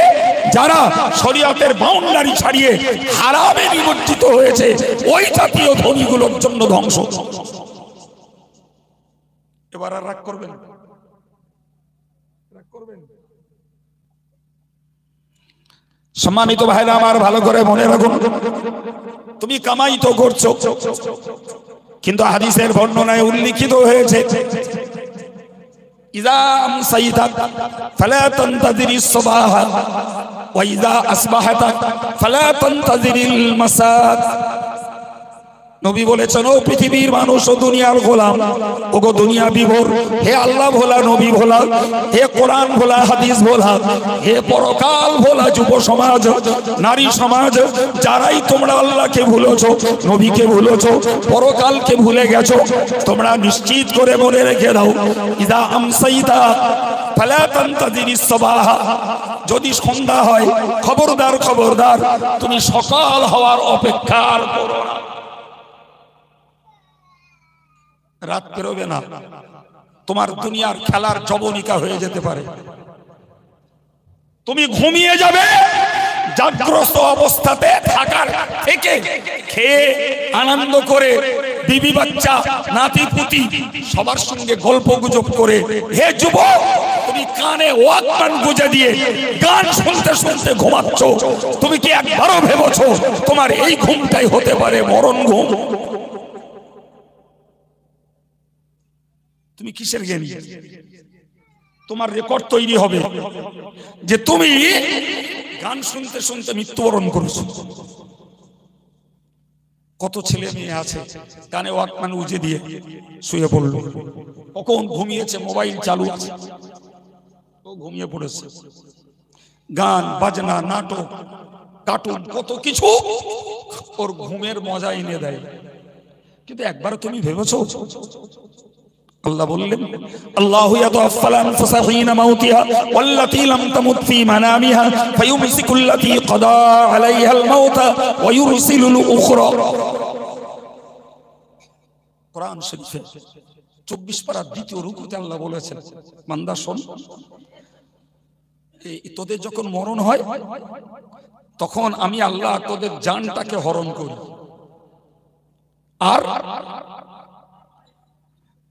যারা শরীয়তের বাউন্ডারি ছাড়িয়ে হারামে নিমজ্জিত হয়েছে, ওই জাতীয় ধনীগুলোর জন্য ধ্বংস। এবার আর রাগ করবেন? রাগ করবেন? সম্মানিত ভাইরা আমার, ভালো করে মনে রাখুন, তুমি কামাই তো করছো, কিন্তু হাদিসের বর্ণনায় উল্লিখিত হয়েছে ইযা আমসাইতা ফালা তানতাযিরিস সাবাহা ওয়া ইযা আসবাহাতা ফালা তানতাযিরিল মাসা। নবী বলেছেন, ও পৃথিবীর মানুষ ও দুনিয়ার গোলাম, ওগো দুনিয়া বিভোর, হে আল্লাহ ভোলা, নবী ভোলা, হে কোরআন ভোলা, হাদিস ভোলা, হে পরকাল ভোলা যুব সমাজ, নারী সমাজ, যারাই তোমরা আল্লাহকে ভুলেছো, নবীকে ভুলেছো, পরকালকে ভুলে গেছো, তোমরা নিশ্চিত করে মনে রেখে দাও, ইযা আমসাইতা ফালা তানতাযিরিস সাবাহা, যদি সন্ধ্যা হয় খবরদার খবরদার তুমি সকাল হওয়ার অপেক্ষা আর করো না। রাত পেরোবে না, তোমার দুনিয়ার খেলার জবনিকা হয়ে যেতে পারে, তুমি ঘুমিয়ে যাবে, জাগ্রত অবস্থাতে থাকার থেকে খেয়ে আনন্দ করে বিবি বাচ্চা নাতি পুতি সবার সঙ্গে গল্প গুজব করে, হে যুবক তুমি কানে ওয়াকম্যান গুজে দিয়ে গান শুনতে শুনতে ঘুমাচ্ছ, তুমি কি একবারও ভেবেছো তোমার এই ঘুমটাই হতে পারে মরণ ঘুম? তুমি কিসের জ্ঞানী? তোমার রেকর্ড তৈরি হবে যে তুমি গান শুনতে শুনতে মৃত্যুবরণ করেছো। কত ছেলে মেয়ে আছে কানে ওয়াকম্যান উজে দিয়ে শুয়ে পড়ল, কখন ঘুমিয়েছে, মোবাইল চালু আছে, ও ঘুমিয়ে পড়েছে। গান বাজনা নাটক কার্টুন কত কিছু ওর ঘুমের মজা এনে দেয়, কিন্তু একবার তুমি ভেবেছো? আল্লাহ বললেন, আল্লাহু ইয়াতাওয়াফাল আনফুসা হিনা মাউতিহা ওয়াল্লাতী লাম তামুত ফী মানামিহা ফায়ুমসিকুল্লাতী ক্বাদা আলাইহাল মাউতা ওয়া ইউরসিলুল উখরা। কোরআন শরীফে 24 পারা দ্বিতীয় রুকুতে আল্লাহ বলেছেন, বান্দা শোন, তোদের যখন মরণ হয় তখন আমি আল্লাহ তোদের জানটাকে হরণ করি, আর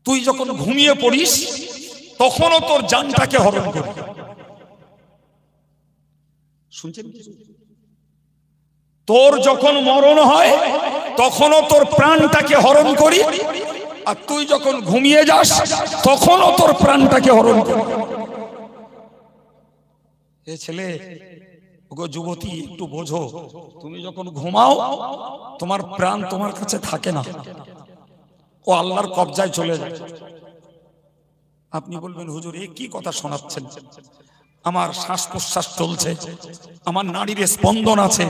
তুই যখন ঘুমিয়ে পড়িস তখনও তোর জানটাকে হরণ করি। শুনছেন? তোর যখন মরণ হয় তখনও তোর প্রাণটাকে হরণ করি, আর তুই যখন ঘুমিয়ে যাস তখনও তোর প্রাণটাকে হরণ করি। এ ছেলে, ওগো যুবতী, একটু বোঝো, তুমি যখন ঘুমাও তোমার প্রাণ তোমার কাছে থাকে না, ও আল্লাহর কবজায় চলে যায়। আপনি বলবেন, হুজুর এ কি কথা শোনাচ্ছেন? আমার শ্বাস প্রশ্বাস চলছে, আমার নাড়ির স্পন্দন আছে,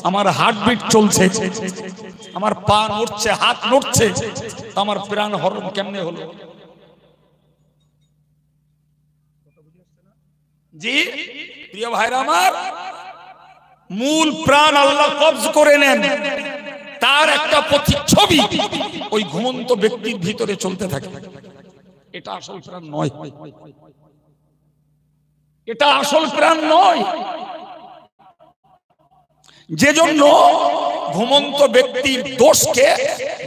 আমার হার্টবিট চলছে, আমার পা নড়ছে, হাত নড়ছে, আমার প্রাণ হরণ কেমনে হলো? জি প্রিয় ভাইরা আমার, মূল প্রাণ আল্লাহ কবজ করে নেন, তার একটা প্রতিচ্ছবি ওই ঘুমন্ত ব্যক্তির ভিতরে চলতে থাকে। এটা আসল প্রাণ নয়, এটা আসল প্রাণ নয়। যে জন্য ঘুমন্ত ব্যক্তির দোষকে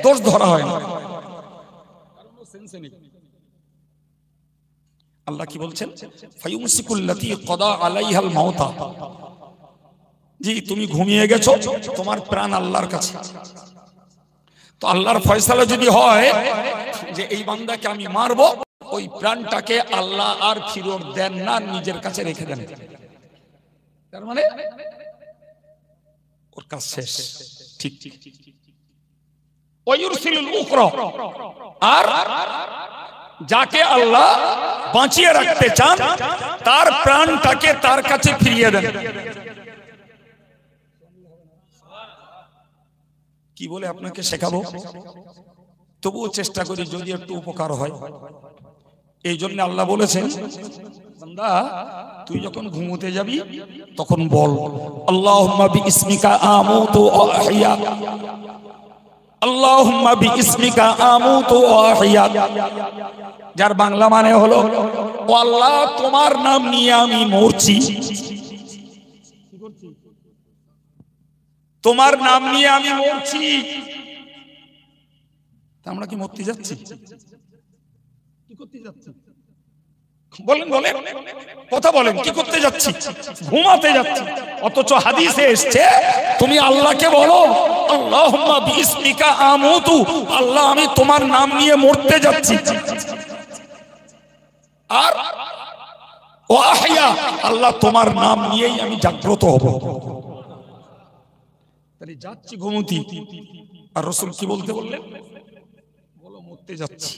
দোষ ধরা হয় না। আল্লাহ কি বলছেন? ফায়ুমসিকুল্লাতী ক্বাদা আলাইহাল মাউতা। জি, তুমি ঘুমিয়ে গেছো, তোমার প্রাণ আল্লাহর কাছে। তো আল্লাহর ফয়সালা যদি হয় যে এই বান্দাকে আমি মারবো, ওই প্রাণটাকে আল্লাহ আর ফিরত দেন না, নিজের কাছে রেখে দেন। তার মানে ওর কাজ শেষ। ঠিক ঠিক। ওয়ায়ুরসিলুল উখরা, আর যাকে আল্লাহ বাঁচিয়ে রাখতে চান তার প্রাণটাকে তার কাছে ফিরিয়ে দেন। কি বলে আপনাকে শেখাবো, তবুও চেষ্টা করি যদি একটু উপকার হয়। এই জন্য আল্লাহ বলেছেন, বান্দা তুই যখন ঘুমোতে যাবি তখন বল, আল্লাহুম্মা বিইসমিকা আমুতু ওয়া আহইয়া, আল্লাহুম্মা বিইসমিকা আমুতু ওয়া আহইয়া। যার বাংলা মানে হলো, ও আল্লাহ তোমার নাম নিয়ে আমি মরছি, তোমার নাম নিয়ে আমি মরছি। আমরা কি মরতে যাচ্ছি? কি করতে যাচ্ছি? বলেন বলেন, কথা বলেন। কি করতে যাচ্ছি? ঘুমাতে যাচ্ছি। অথচ হাদিসে এসছে তুমি আল্লাহকে বলো আল্লাহুম্মা বিইসমিকা আমুতু, আল্লাহ আমি তোমার নাম নিয়ে মরতে যাচ্ছি। আর ও আহইয়া, আল্লাহ তোমার নাম নিয়েই আমি জাগ্রত হব। তাহলে যাচ্ছি ঘুমতি, আর রাসূল কি বলতে বললেন? বলো মরতে যাচ্ছি,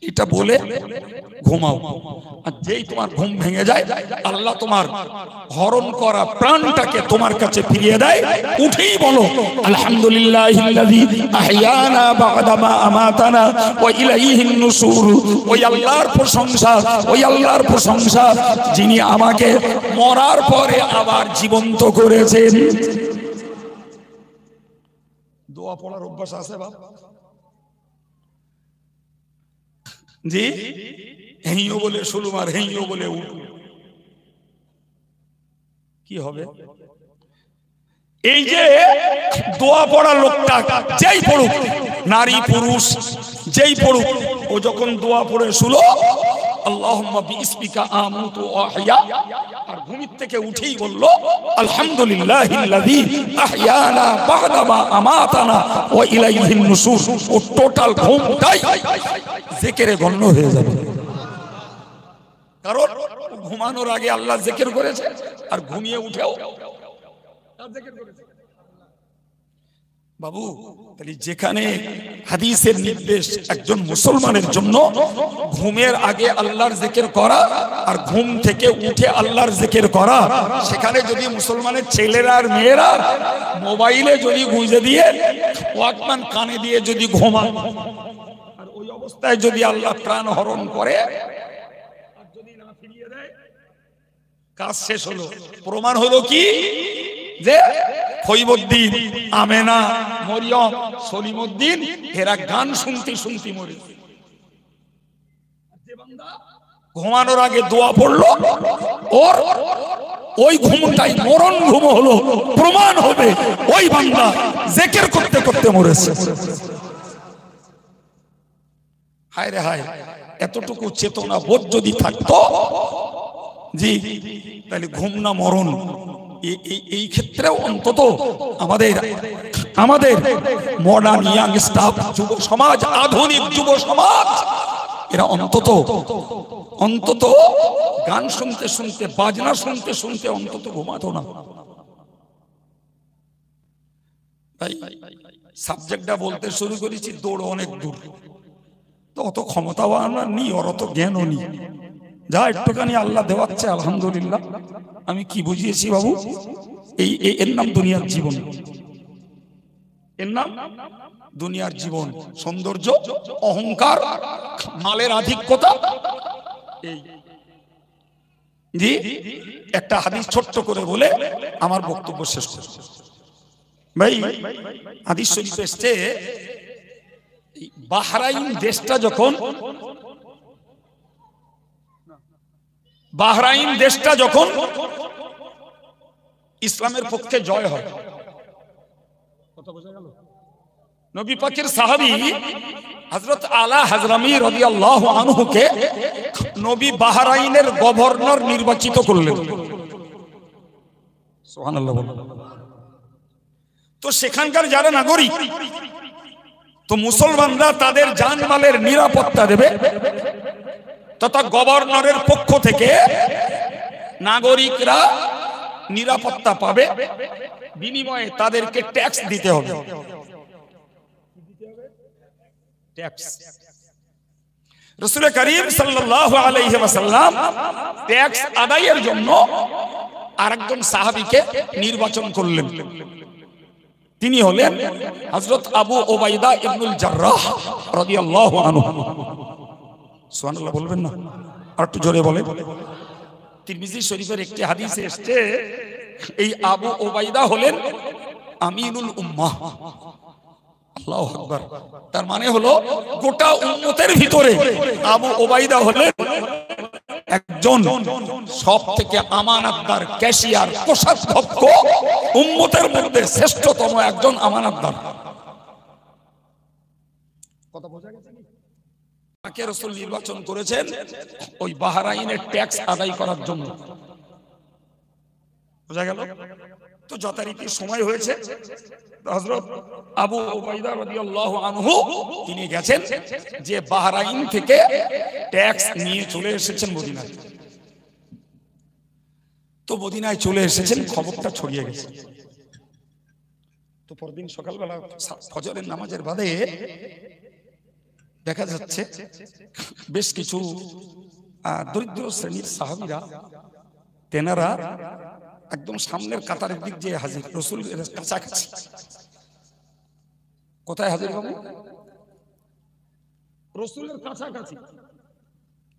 এটা বলে ঘুমাও। আর যেই তোমার ঘুম ভেঙে যায়, আল্লাহ তোমার হরণ করা প্রাণটাকে তোমার কাছে ফিরিয়ে দেয়, উঠেই বলো আলহামদুলিল্লাহিল্লাযী আহইয়ানা বা'দা মা আমাতানা ওয়া ইলাইহিন নুশুর। ওই আল্লাহর প্রশংসা, ওই আল্লাহর প্রশংসা যিনি আমাকে মরার পরে আবার জীবন্ত করেছেন। দোয়া পড়ার অভ্যাস আছে বাবা? জি, হেইও বলে শুলুম আর হেইও বলে উঠ, কি হবে? এই যে দোয়া পড়া লোকটা যেই পড়ুক, নারী পুরুষ যেই পড়ুক, ও যখন দোয়া পড়ে শুলো আল্লাহুম্মা বিইসমিকা আমুতু ওয়া আহইয়া, আর ঘুমির থেকে উঠেই বললো আলহামদুলিল্লাহিল্লাযী আহইয়ানা বা'দা মা আমাতানা ওয়া ইলাইহিন নুশুর। ও টোটাল ঘুমটাই জিকিরে গণ্য হয়ে যাবে। কারণ ঘুমানোর আগে আল্লাহ জিকির করেছে, আর ঘুমিয়ে উঠেও জিকির করেছে। বাবু, তাহলে যেখানে হাদিসের নির্দেশ একজন মুসলমানের জন্য ঘুমের আগে আল্লাহর জিকির করা আর ঘুম থেকে উঠে আল্লাহর জিকির করা, সেখানে যদি মুসলমানের ছেলেরা আর মেয়েরা মোবাইলে যদি গুঁজে দিয়ে ওয়াকম্যান কানে দিয়ে যদি ঘুমান, আর ওই অবস্থায় যদি আল্লাহ প্রাণ হরণ করে আর যদি না ফিরিয়ে দেয়, কাজ শেষ হলো। প্রমাণ হলো কি যে খৈবুদ্দিন, আমেনা, মরিয়ম, সলিমউদ্দিন এরা গান শুনতে শুনতে মরে। যে বান্দা ঘুমানোর আগে দোয়া পড়লো, ওর ওই ঘুমটাই মরণ ঘুম হলো। প্রমাণ হবে ওই বান্দা জিকির করতে করতে মরেছে। হায় রে হায়, এতটুকু চেতনা বোধ যদি থাকতো, জি, তাহলে ঘুম না মরণ, এই ক্ষেত্রেও অন্তত আমাদের মডার্ন ইয়াং স্টাফ, যুব সমাজ, আধুনিক যুব সমাজ, এরা অন্তত গান শুনতে শুনতে, বাজনা শুনতে শুনতে অন্তত ঘুমাতো না। তাই সাবজেক্টটা বলতে শুরু করেছি, দৌড় অনেক দূর, তো অত ক্ষমতাবান নি, ওর অত জ্ঞানও নি, যা একটুখানি আল্লাহ দেওয়াচ্ছে আলহামদুলিল্লাহ। আমি কি বুঝিয়েছি বাবু? এর নাম দুনিয়ার জীবন, এর নাম দুনিয়ার জীবন। সৌন্দর্য, অহংকার, মালের আধিক্যতা। জি, একটা হাদিস ছোট্ট করে বলে আমার বক্তব্য শেষ করব। ভাই, হাদিস শরীফে এসেছে বাহরাইন দেশটা যখন ইসলামের পক্ষে জয় হয়, নবী পাকের সাহাবী হযরত আলা হাজরামি রাদিয়াল্লাহু আনহুকে নবী বাহরাইনের গভর্নর নির্বাচিত করলেন। সুবহানাল্লাহ। তো সেখানকার যারা নাগরিক, তো মুসলমানরা তাদের জানমালের নিরাপত্তা দেবে, তথা গভর্নরের পক্ষ থেকে নাগরিকরা নিরাপত্তা পাবে, বিনিময়ে তাদেরকে ট্যাক্স দিতে হবে। ট্যাক্স। রাসূল করিম সাল্লাল্লাহু আলাইহি ওয়াসাল্লাম ট্যাক্স আদায়ের জন্য আরেকজন সাহাবীকে নির্বাচন করলেন। তিনি হলেন হযরত আবু উবাইদা ইবনুল জাররাহ রাদিয়াল্লাহু আনহু। সুবহানাল্লাহ বলবেন না? আর একটু জোরে বলেন। তিরমিজি শরীফের একটি হাদিসে এসেছে, এই আবু উবাইদা হলেন আমিনুল উম্মাহ। আল্লাহু আকবার। তার মানে হলো গোটা উম্মতের ভিতরে আবু উবাইদা হলেন একজন সবথেকে আমানতদার, ক্যাশিয়ার, কোষাধ্যক্ষ, উম্মতের মধ্যে শ্রেষ্ঠতম একজন আমানতদার। কথা বোঝা গেছে? তাকে রাসূল নির্বাচন করেছেন ওই বাহরাইনের ট্যাক্স আদায় করার জন্য। বোঝা গেল তো? যথারীতি সময় হয়েছে, হযরত আবু উবাইদা রাদিয়াল্লাহু আনহু তিনি গেছেন যে বাহরাইন থেকে ট্যাক্স নিয়ে চলে এসেছেন মদিনায়। তো মদিনায় চলে এসেছেন, খবরটা ছড়িয়ে গেছে। তো পরদিন সকালবেলা ফজরের নামাজের বাদে দেখা যাচ্ছে বেশ কিছু দরিদ্র শ্রেণীর সাহাবীরা তেনারা একদম সামনের কাতারের দিক দিয়ে হাজির, রাসূলের কাছাকাছি। কোথায় হাজির বাবু? রাসূলের কাছাকাছি।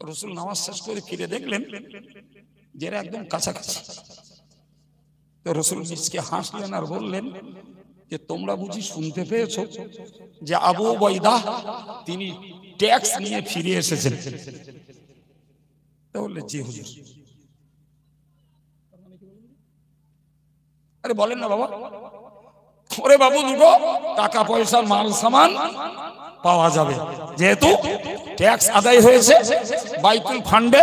রাসূল নামাজ শেষ করে ফিরে দেখলেন যে এরা একদম কাছাকাছি। তো রাসূল মিসকে হাসলেন আর বললেন যে তোমরা বুঝি শুনতে পেয়েছো যে আবু উবাইদা তিনি ট্যাক্স নিয়ে ফিরে এসেছেন? তাহলে জি হুজুর। আরে বলেন না বাবা। ওরে বাবু, দুটো টাকা পয়সা মাল সামান পাওয়া যাবে, যেহেতু ট্যাক্স আদায় হয়েছে, বাইতুল ফান্ডে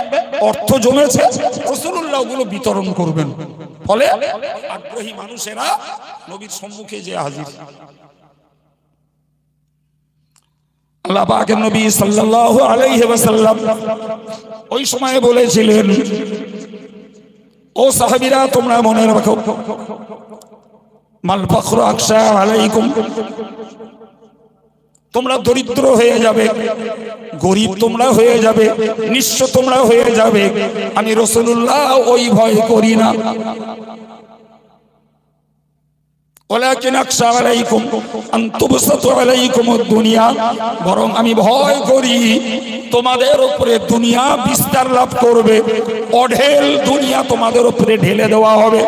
অর্থ জমেছে, রাসূলুল্লাহ ওগুলো বিতরণ করবেন। ফলে আগ্রহী মানুষেরা নবীর সম্মুখে যে হাজির। আল্লাহ পাকের নবী সাল্লাল্লাহু আলাইহি ওয়াসাল্লাম ওই সময়ে বলেছিলেন, ও সাহাবীরা তোমরা মনে রাখো, মাল ফাখরু আকশা আলাইকুম, তোমরা দরিদ্র হয়ে যাবে, গরিব তোমরা হয়ে যাবে, নিঃস্ব তোমরা হয়ে যাবে, আমি রাসূলুল্লাহ ওই ভয় করি না। ওয়ালাকিন আকশা আলাইকুম আন তুবসাতু আলাইকুমুদ দুনিয়া, বরং আমি ভয় করি তোমাদের উপরে দুনিয়া বিস্তার লাভ করবে, অঢেল দুনিয়া তোমাদের উপরে ঢেলে দেওয়া হবে,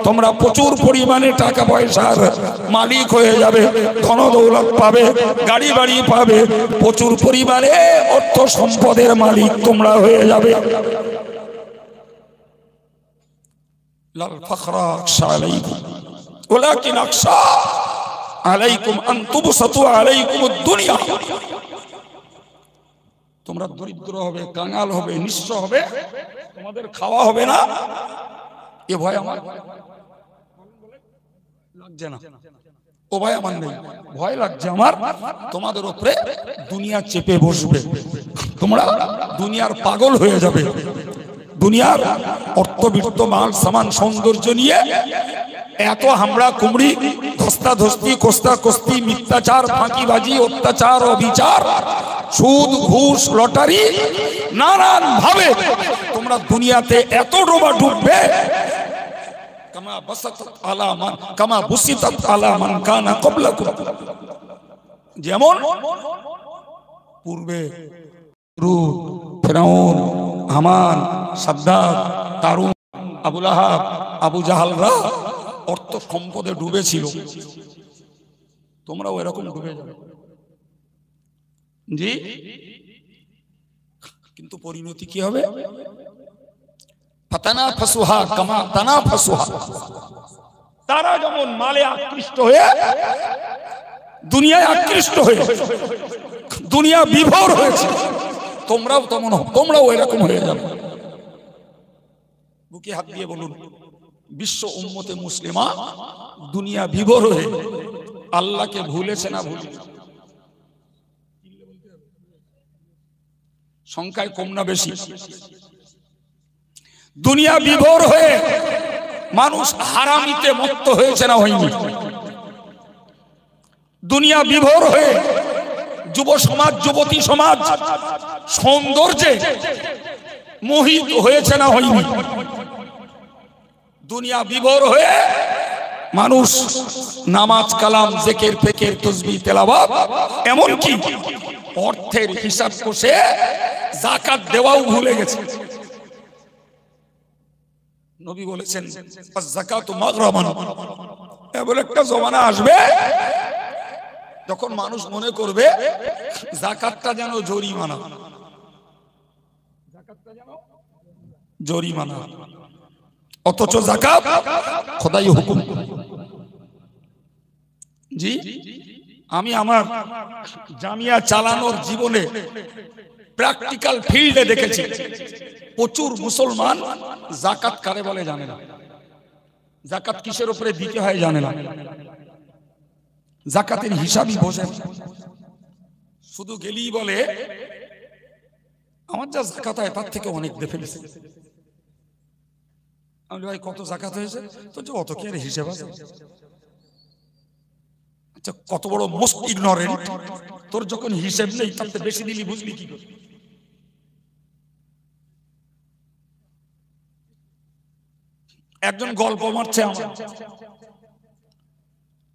তোমরা প্রচুর পরিমাণে টাকা পয়সার মালিক হয়ে যাবে, ধন দৌলত পাবে, গাড়ি বাড়ি পাবে, প্রচুর পরিমাণে অর্থ সম্পদের মালিক তোমরা হয়ে যাবে। লাল ফখরা আকশা আলাইকুম ওয়ালাকিন আকশা আলাইকুম আন তুবসাতু আলাইকুমুদ দুনিয়া, তোমরা দরিদ্র হবে, কাঙাল হবে, নিঃস্ব হবে, তোমাদের খাওয়া হবে না, এ ভয় আমার লাগছে না। ও ভয় আমার নেই, ভয় লাগছে আমার তোমাদের উপরে দুনিয়া চেপে বসবে, তোমরা দুনিয়ার পাগল হয়ে যাবে, দুনিয়ার অর্থবিত্ত মাল সামান সৌন্দর্য নিয়ে এত হামড়া কুমড়ি, ধস্তাধস্তি, কোস্তাকস্তি, মিথ্যাচার, ফাঁকিবাজি, অত্যাচার, অবিচার, সুদ, ঘুষ, লটারি, নানান ভাবে তোমরা দুনিয়াতে এত ডোবা ডুববে, কামা বাসাতাত আলা মান কামা বুসিতাত আলা মান কানা ক্বাবলাকুম, যেমন পূর্বে ফিরআউন, হামান, সাদ্দাত, কারুন, আবু লাহাব, আবু জাহালরা অর্থ সম্পদে ডুবেছিল, তোমরাও এরকম ডুবে যাবে। জি, কিন্তু পরিণতি কি হবে? ফাতানাফাসুহা কামা তানাফাসুহা, তারা যেমন মালে আকৃষ্ট হয়ে, দুনিয়ায় আকৃষ্ট হয়ে, দুনিয়া বিভোর হয়েছে, তোমরাও তেমন, তোমরাও এরকম হয়ে যাবে। বুকে হাত দিয়ে বলুন, বিশ্ব উম্মতে মুসলিমা দুনিয়া বিভোর হয়ে আল্লাহকে ভুলেছে না ভুলেছে? সংখ্যায় কম না বেশি? দুনিয়া বিভোর হয়ে মানুষ হারামিতে মত্ত হয়েছে না হয়নি? দুনিয়া বিভোর হয়ে যুব সমাজ, যুবতী সমাজ সৌন্দর্যে মোহিত হয়েছে না হয়নি? দুনিয়া বিভোর হয়ে মানুষ নামাজ, কালাম, জিকির, ফিকির, তাসবিহ, তেলাওয়াত, এমনকি অর্থের হিসাব কষে যাকাত দেওয়াও ভুলে গেছে। নবী বলেছেন, আয-যাকাতু মাগরামান, এমন একটা জমানা আসবে যখন মানুষ মনে করবে যাকাতটা যেন জরিমানা, যাকাতটা যেন জরিমানা, অথচ যাকাত খোদাই হুকুম। জি, আমি আমার জামিয়া চালানোর জীবনে প্র্যাকটিক্যাল ফিল্ডে দেখেছি প্রচুর মুসলমান যাকাত কারে বলে জানে না, যাকাত কিসের উপরে দিতে হয় জানে না, যাকাতের হিসাবই বোঝে না। শুধু গেলেই বলে আমার যা যাকাত হয় তার থেকে অনেক দিয়ে ফেলেছে। আমি ভাই কত যাকাত হয়েছে? তো যে অত কি আর হিসেব আছে? আচ্ছা কত বড় মোস্ট ইগনোরেন্ট, তোর যখন হিসেব নেই তার থেকে বেশি দিলি বুঝলি কি করে? একজন গল্প মারছে,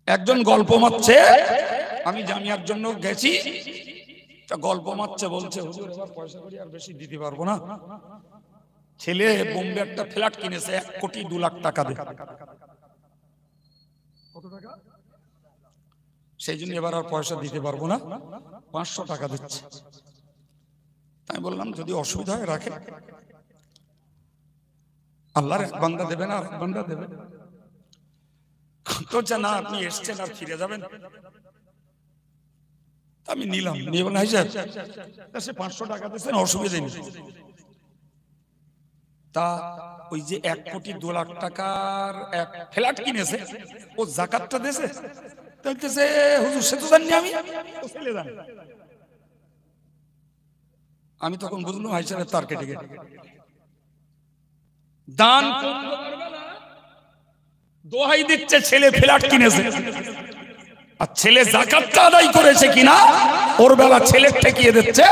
একজন গল্প মারছে, আমি জামিয়ার জন্য গেছি, গল্প মারছে, বলছে হুজুর এবার পয়সা করি আর বেশি দিতে পারবো না, ছেলে বোম্বে একটা ফ্ল্যাট কিনেছে 1,02,00,000 টাকা দিয়ে, কত টাকা? সেই জন্য এবার আর পয়সা দিতে পারবো না, 500 টাকা দিচ্ছে। তাই বললাম যদি অসুবিধা হয় রাখে, আল্লাহর এক বান্দা দেবে না, এক বান্দা দেবে তো না, আপনি এসছেন আর ফিরে যাবেন। আমি নিলাম, নিয়ে বললাম হাই স্যার সে 500 টাকা দিচ্ছেন, অসুবিধা নেই। তা ওই যে 1,02,00,000 টাকার এক ফ্ল্যাট কিনেছে, ও যাকাতটা দিয়েছে? বলতেছে হুজুর সে তো জানি আমি, ছেলে জানে। আমি তখন বুঝলাম হাই স্যারের তার কেটে গেছে। দান দোহাই দিচ্ছে, ছেলে ফ্ল্যাট কিনেছে আর ছেলে যাকাতটা আদায় করেছে কিনা ওর বেলা ছেলে ঠেকিয়ে দিচ্ছে,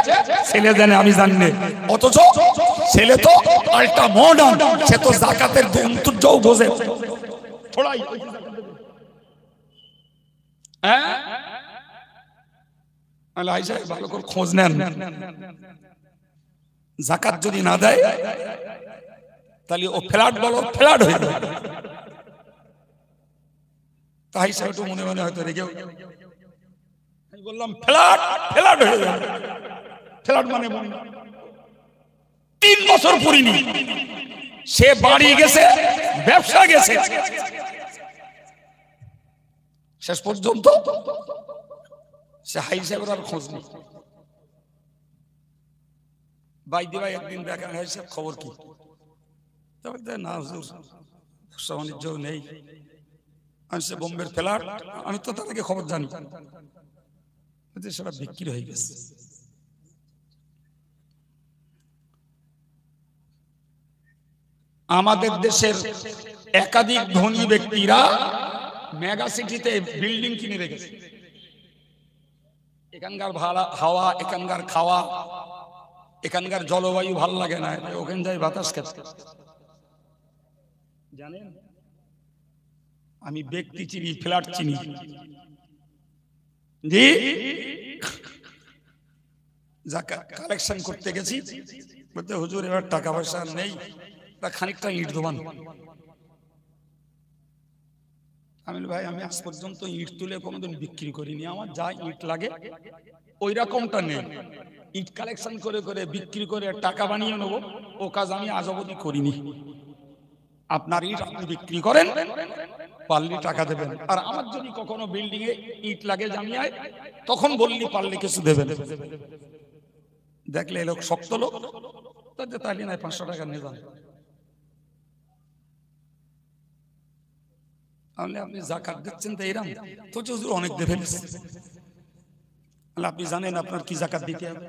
ছেলে জানে আমি জানি না। অথচ ছেলে তো আল্ট্রা মডার্ন, সে তো যাকাতের দুর্যোগ বোঝে। ভালো করে খোঁজ নেন, যাকাত যদি না দেয় তাহলে ও ফ্ল্যাট বলো ফ্ল্যাট হয়ে যাবে। তাই সে একটু মনে মনে হয়তো রেগেও, আমি বললাম ফ্ল্যাট ফ্ল্যাট হয়ে যাবে। ফ্ল্যাট মানে 3 বছর পুরিনি, সে বাড়ি গেছে, ব্যবসা গেছে, শেষ পর্যন্ত সে হাই সাহেবের আর খোঁজ নেই। বাইদি ভাই একদিন দেখা হাই সাহেব খবর কি? না হুজুর ব্যবসা বাণিজ্য নেই, আমি সে বোম্বের ফ্ল্যাট, আমি তো তাদেরকে খবর জানি, সেটা বিক্রি হয়ে গেছে। আমাদের দেশের একাধিক ধনী ব্যক্তিরা মেগা সিটিতে বিল্ডিং কিনে রেখেছে, এখানকার ভাড়া হাওয়া, এখানকার খাওয়া, এখানকার জলবায়ু ভাল লাগে না, ওখানে যাই বাতাস খেতে। জানেন আমি ব্যক্তি চিনি, ফ্ল্যাট চিনি। জি যাকাত কালেকশন করতে গেছি, বলতে হুজুর এবার টাকা পয়সা নেই, তা খানিকটা ইট দোবান। আমি ভাই আমি আজ পর্যন্ত ইট তুলে কোনোদিন বিক্রি করিনি, আমার যা ইট লাগে ওই রকমটা নেই, ইট কালেকশন করে করে বিক্রি করে টাকা বানিয়ে নেবো, ও কাজ আমি আজ অবধি করিনি। আপনার ইট আপনি বিক্রি করেন, পারলে টাকা দেবেন, আর আমার যদি কখনো বিল্ডিং এ ইট লাগে জামিয়ায়, তখন বললি পারলে কিছু দেবেন। দেখলে লোক শক্ত লোক, তাহলে নাই 500 টাকা নিয়ে যান। আপনি যাকাত দিচ্ছেন তো এরকম, তো হুজুর অনেক দিয়ে ফেলেছে। আপনি জানেন আপনার কি যাকাত দিতে হবে?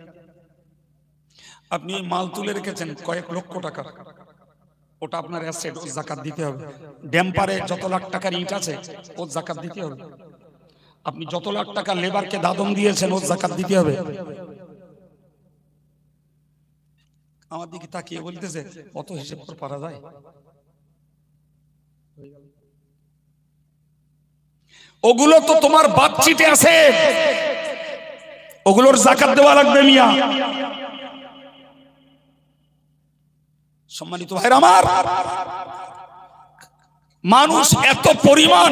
আপনি মাল তুলে রেখেছেন কয়েক লক্ষ টাকা, ওটা আপনার অ্যাসেট, ও যাকাত দিতে হবে। ড্যাম্পারে যত লাখ টাকার ইট আছে ও যাকাত দিতে হবে। আপনি যত লাখ টাকা লেবারকে দাদন দিয়েছেন ও যাকাত দিতে হবে। আমার দিকে তাকিয়ে বলতেছে কত হিসেব করে পারা যায়? ওগুলো তো তোমার বাচ্চিতে আছে, ওগুলোর যাকাত দেওয়া লাগবে মিয়া। সম্মানিত ভাইরা আমার, মানুষ এত পরিমাণ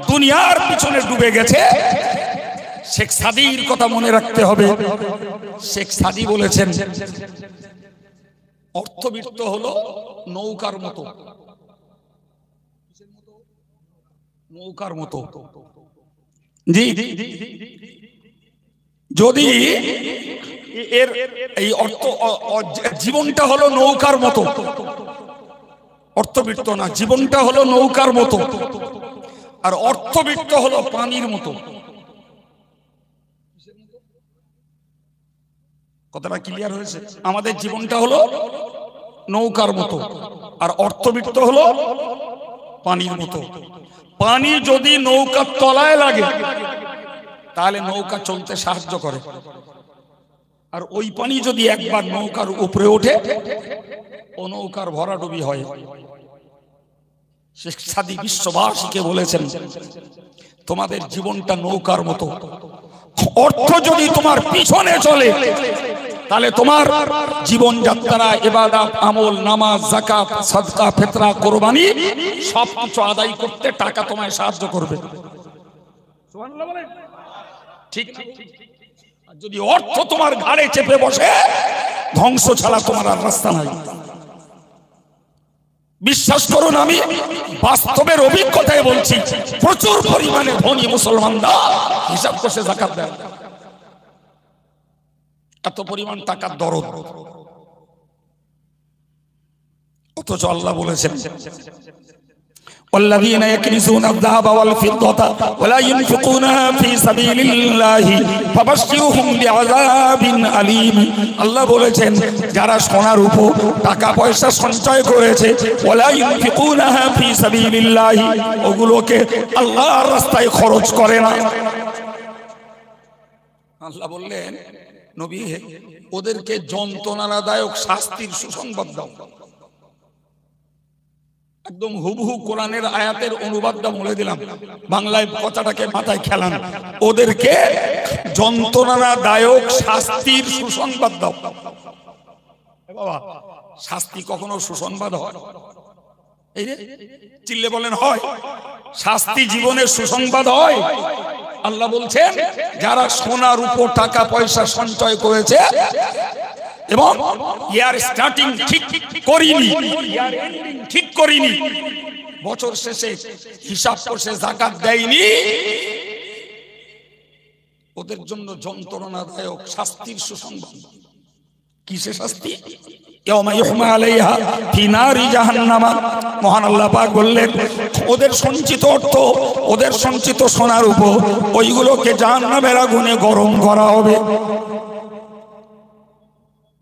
দুনিয়ার পিছনে ডুবে গেছে। শেখ সাদির কথা মনে রাখতে হবে। শেখ সাদি বলেছেন অর্থবিত্ত হলো নৌকার মতো, নৌকার মতো। জি যদি এর এই অর্থ জীবনটা হলো নৌকার মতো, অর্থবৃত্ত না, জীবনটা হলো নৌকার মতো, আর অর্থবৃত্ত হলো পানির মতো। কথাটা ক্লিয়ার হয়েছে? আমাদের জীবনটা হলো নৌকার মতো, আর অর্থবৃত্ত হলো পানির মতো। পানি যদি নৌকার তলায় লাগে তাহলে নৌকা চলতে সাহায্য করে, আর ওই পানি যদি একবার নৌকার উপরে ওঠে ও নৌকার ভরাডুবি হয়। শেখ সাদী বিশ্ববাসীকে বলেছেন, তোমাদের জীবনটা নৌকার মতো। অর্থ যদি তোমার পিছনে চলে তাহলে তোমার জীবন যাত্রা, ইবাদত, আমল, নামাজ, যাকাত, সাদকা, ফিতরা, কুরবানি সবকিছু আদায় করতে টাকা তোমায় সাহায্য করবে। সুবহানাল্লাহ বলেন। ঠিক। আর যদি অর্থ তোমার ঘাড়ে চেপে বসে, ধ্বংস ছাড়া তোমার আর রাস্তা নাই। বিশ্বাস করুন, আমি বাস্তবের অভিজ্ঞতায় বলছি, প্রচুর পরিমাণে ধনী মুসলমানরা হিসাব করছে যাকাত দেয়, এত পরিমাণ টাকার দরদ। অথচ আল্লাহ বলেছেন, والذين يكنزون الذهب والفضة ولا ينفقونها في سبيل الله فبشرهم بعذاب أليم। আল্লাহ বলেছেন, যারা সোনার উপর টাকা পয়সা সঞ্চয় করেছে, ওয়ালা ইউনফিকুনাহা ফি সাবিলিল্লাহ, ওগুলোকে আল্লাহর রাস্তায় খরচ করে না। আল্লাহ বললেন, নবী ওদেরকে যন্ত্রণাদায়ক শাস্তির সুসংবাদ দাও। একদম হুবহু কোরআনের আয়াতের অনুবাদটা বলে দিলাম, বাংলায় কথাটাকে মাথায় খেলান। ওদেরকে যন্ত্রণাদায়ক শাস্তির সুসংবাদ দাও। বাবা, শাস্তি কখনো সুসংবাদ হয়? এই রে চিল্লে বলেন, হয়? শাস্তি জীবনের সুসংবাদ হয়? আল্লাহ বলছেন, যারা সোনার উপর টাকা পয়সা সঞ্চয় করেছে এবং ইয়ার স্টার্টিং ঠিক করিনি, ইয়ার এন্ডিং ঠিক করিনি, বছর শেষে হিসাব করছে যাকাত দেয়নি, ওদের জন্য যন্ত্রণাদায়ক শাস্তির সুসংবাদ। কিসে শাস্তি? ইয়াউমা ইউহমা আলাইহা ফি নারি জাহান্নাম। মহান আল্লাহ পাক বললেন, ওদের সঞ্চিত অর্থ, ওদের সঞ্চিত সোনার উপর ওইগুলোকে জাহান্নামের আগুনে গরম করা হবে।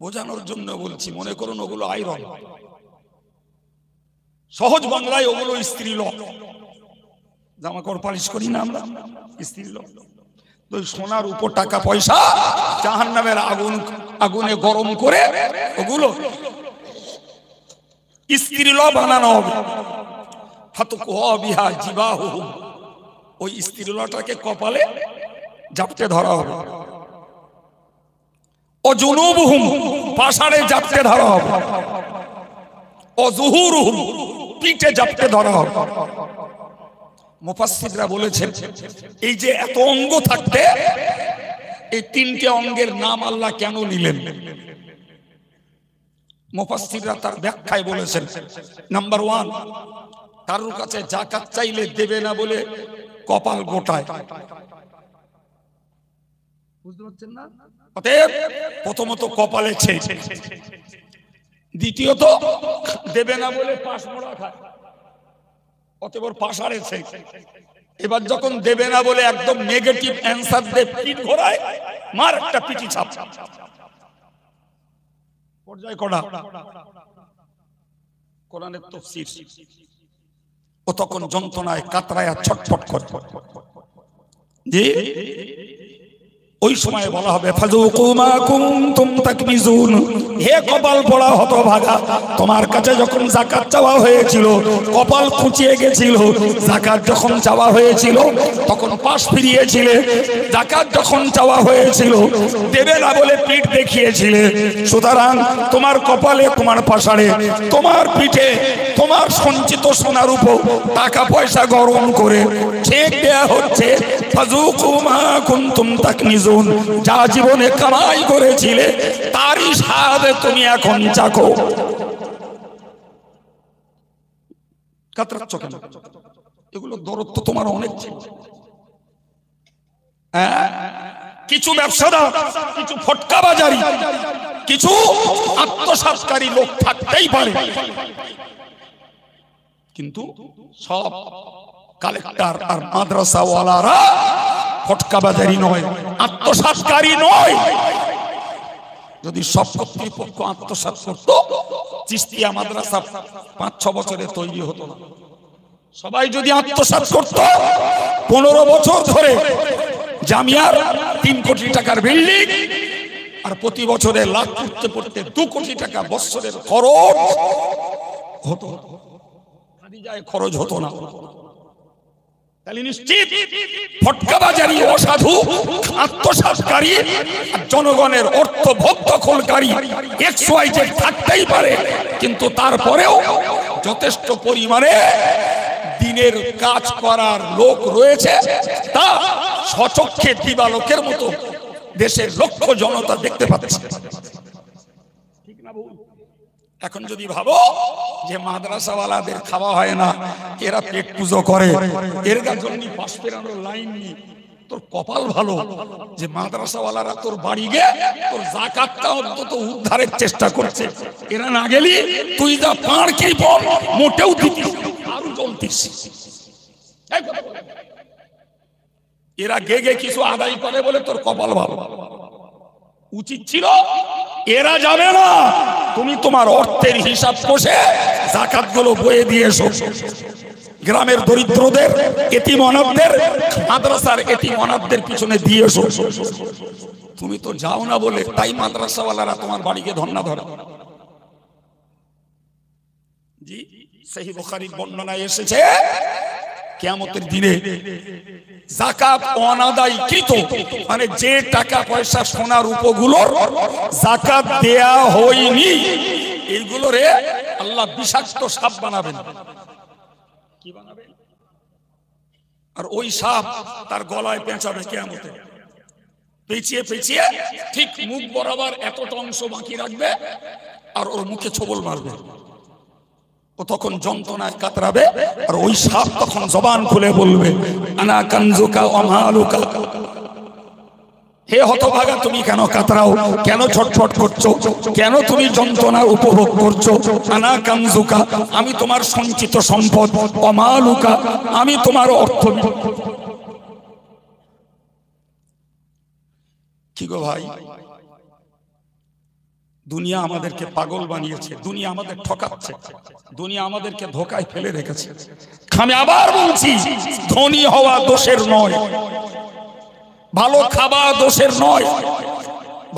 বোঝানোর জন্য বলছি, মনে করুন ওগুলো আয়রন, সহজ বাংলায় ওগুলো স্ত্রীলোক। জামা কাপড় পালিশ করি না আমরা, স্ত্রীলোক। তো সোনার উপর টাকা পয়সা জাহান্নামের আগুনে গরম করে ওগুলো স্ত্রীলোক বানানো হবে। ফাতুকুহা বিহা জিবাহুহুম, ওই স্ত্রীলোকটাকে কপালে জাপটে ধরা হবে। অজুনুবুহুম, পাশারে জাপটে ধরা হবে। অজুহুরুহুম, পিঠে জাপটে ধরা হবে। মুফাসসিররা বলেছেন, এই যে এত অঙ্গ থাকতে এই তিনটে অঙ্গের নাম আল্লাহ কেন নিলেন? মুফাসসিররা তার ব্যাখ্যায় বলেছেন, নাম্বার 1, কারোর কাছে যাকাত চাইলে দেবে না বলে কপাল গোটায়। বুঝতে পারছেন না? অতএব প্রথমত কপালে ছেদ, দ্বিতীয়ত দেবে না বলে পাশ মোড়া খায়, অতএব পাশারে ছেদ। এবার যখন দেবে না বলে একদম নেগেটিভ অ্যান্সার দিয়ে পিঠ ঘোরায়, মার একটা পিটি ছাপ, পর্যায় করা কোরআনের তাফসীর। ও তখন যন্ত্রণায় কাতরায় ছটফট করে। জি, ওই সময় বলা হবে, ফাযুকু মা কুনতুম তাকমিজুন। হে কপাল পোড়া হতভাগা, তোমার কাছে যখন যাকাত চাওয়া হয়েছিল কপাল খুঁচিয়ে গেছিল, যাকাত যখন চাওয়া হয়েছিল তখন পাশ ফিরিয়েছিলে, যাকাত যখন চাওয়া হয়েছিল দেবে না বলে পিঠ দেখিয়েছিলে। সুতরাং তোমার কপালে, তোমার পাশারে, তোমার পিঠে তোমার সঞ্চিত সোনার উপর টাকা পয়সা গরম করে ছেক দেয়া হচ্ছে। ফাযুকু মা কুনতুম তাকমিজুন, যা জীবনে কামাই করেছিলে তারই স্বাদ তুমি এখন চাখো। কাতরাচ্ছ কেন? এগুলো দরদ তো তোমার অনেক ছিল। কিছু ব্যবসাদার, কিছু ফটকা বাজারি, কিছু আত্মসাৎকারী লোক থাকতেই পারে, কিন্তু সব কালেক্টর আর মাদ্রাসাওয়ালারা ফটকা বাজারি নয়, আত্মসাৎকারী নয়। যদি সব কর্তৃপক্ষ আত্মসাৎ করত, চিশতিয়া মাদ্রাসা 5-6 বছরে তৈরি হতো না। সবাই যদি আত্মসাৎ করত, 15 বছর ধরে জামিয়ার 3 কোটি টাকার বিল্ডিং আর প্রতি বছরে লাখ পড়তে পড়তে 2 কোটি টাকা বছরের খরচ হতো, খরচ হতো না। তাহলে নিশ্চিত ফটকাবাজারি, অসাধু, আত্মসাৎকারী, জনগণের অর্থ ভোগ দখলকারী XYZ থাকতেই পারে, কিন্তু তারপরেও যথেষ্ট পরিমাণে দিনের কাজ করার লোক রয়েছে, তা সচক্ষে দিবালোকের মতো দেশের লক্ষ জনতা দেখতে পাচ্ছে। ঠিক না বল? এখন যদি ভাবো যে মাদ্রাসাওয়ালাদের খাওয়া হয় না, এরা পেট পুজো করে, এর জন্য পাশ ফেরানোর লাইন নেই, তোর কপাল ভালো যে মাদ্রাসাওয়ালারা তোর বাড়ি গে তোর যাকাতটা অন্তত উদ্ধারের চেষ্টা করছে। এরা না গেলি তুই যা পাড় কৃপণ মোটেও দিতিস, আরো জ্বলতিস। এরা গে গে কিছু আদায় করে বলে তোর কপাল ভালো। উচিত ছিল এরা যাবে না, তুমি তোমার অর্থের হিসাব কষে যাকাত গুলো বয়ে দিয়ে এসো। গ্রামের দরিদ্রদের, এতিম অনাথদের, মাদ্রাসার এতিম অনাথদের পিছনে দিয়ে এসো। তুমি তো যাও না বলে তাই মাদ্রাসাওয়ালারা তোমার বাড়িকে ধন্না ধরে। জি, সহিহ বুখারীর বর্ণনায় এসেছে, কিয়ামতের দিনে যাকাত অনাদায়কৃত, মানে যে টাকা পয়সা সোনা রূপগুলোর যাকাত দেয়া হয়নি, এইগুলোরে আল্লাহ বিষাক্ত সাপ বানাবেন। কি বানাবেন? আর ওই সাপ তার গলায় পেঁচাবে কিয়ামতে, পেঁচিয়ে পেঁচিয়ে ঠিক মুখ বরাবর এতটা অংশ বাকি রাখবে আর ওর মুখে ছোবল মারবে। ও তখন যন্ত্রণায় কাতরাবে, আর ওই সাপ তখন জবান খুলে বলবে, আনা কানজুকা ওয়া মালুকা। হে হতভাগা, তুমি কেন কাতরাও, কেন ছটফট করছো, কেন তুমি যন্ত্রণা উপভোগ করছো? আনা কানজুকা, আমি তোমার সঞ্চিত সম্পদ, ওয়া মালুকা, আমি তোমার অর্থ। কি গো ভাই, দুনিয়া আমাদেরকে পাগল বানিয়েছে, দুনিয়া আমাদের ঠকাচ্ছে, দুনিয়া আমাদেরকে ধোকায় ফেলে রেখেছে। আমি আবার বলছি, ধনী হওয়া দোষের নয়, ভালো খাওয়া দোষের নয়,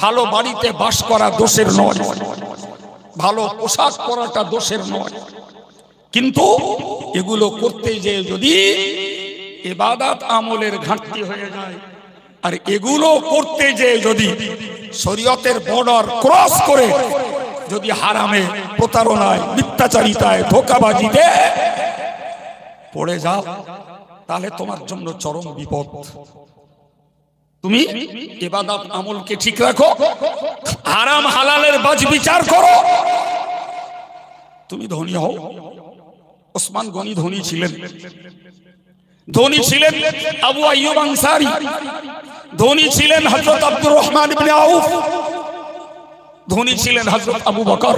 ভালো বাড়িতে বাস করা দোষের নয়, ভালো পোশাক পরাটা দোষের নয়, কিন্তু এগুলো করতে যে যদি ইবাদত আমলের ঘাটতি হয়ে যায়, আর এগুলো করতে যে যদি শরীয়তের বর্ডার ক্রস করে যদি হারামে, প্রতারণায়, মিথ্যাচারিতায়, ধোঁকাবাজিতে পড়ে যাও, তাহলে তোমার জন্য চরম বিপদ। তুমি ইবাদত আমলকে ঠিক রাখো, হারাম হালালের বাজ বিচার করো, তুমি ধনী হও। ওসমান গনি ধনী ছিলেন, ধনী ছিলেন আবু আইয়ুব আনসারী, ধনী ছিলেন হযরত আব্দুর রহমান ইবনে আউফ, ধনী ছিলেন হযরত আবু বকর,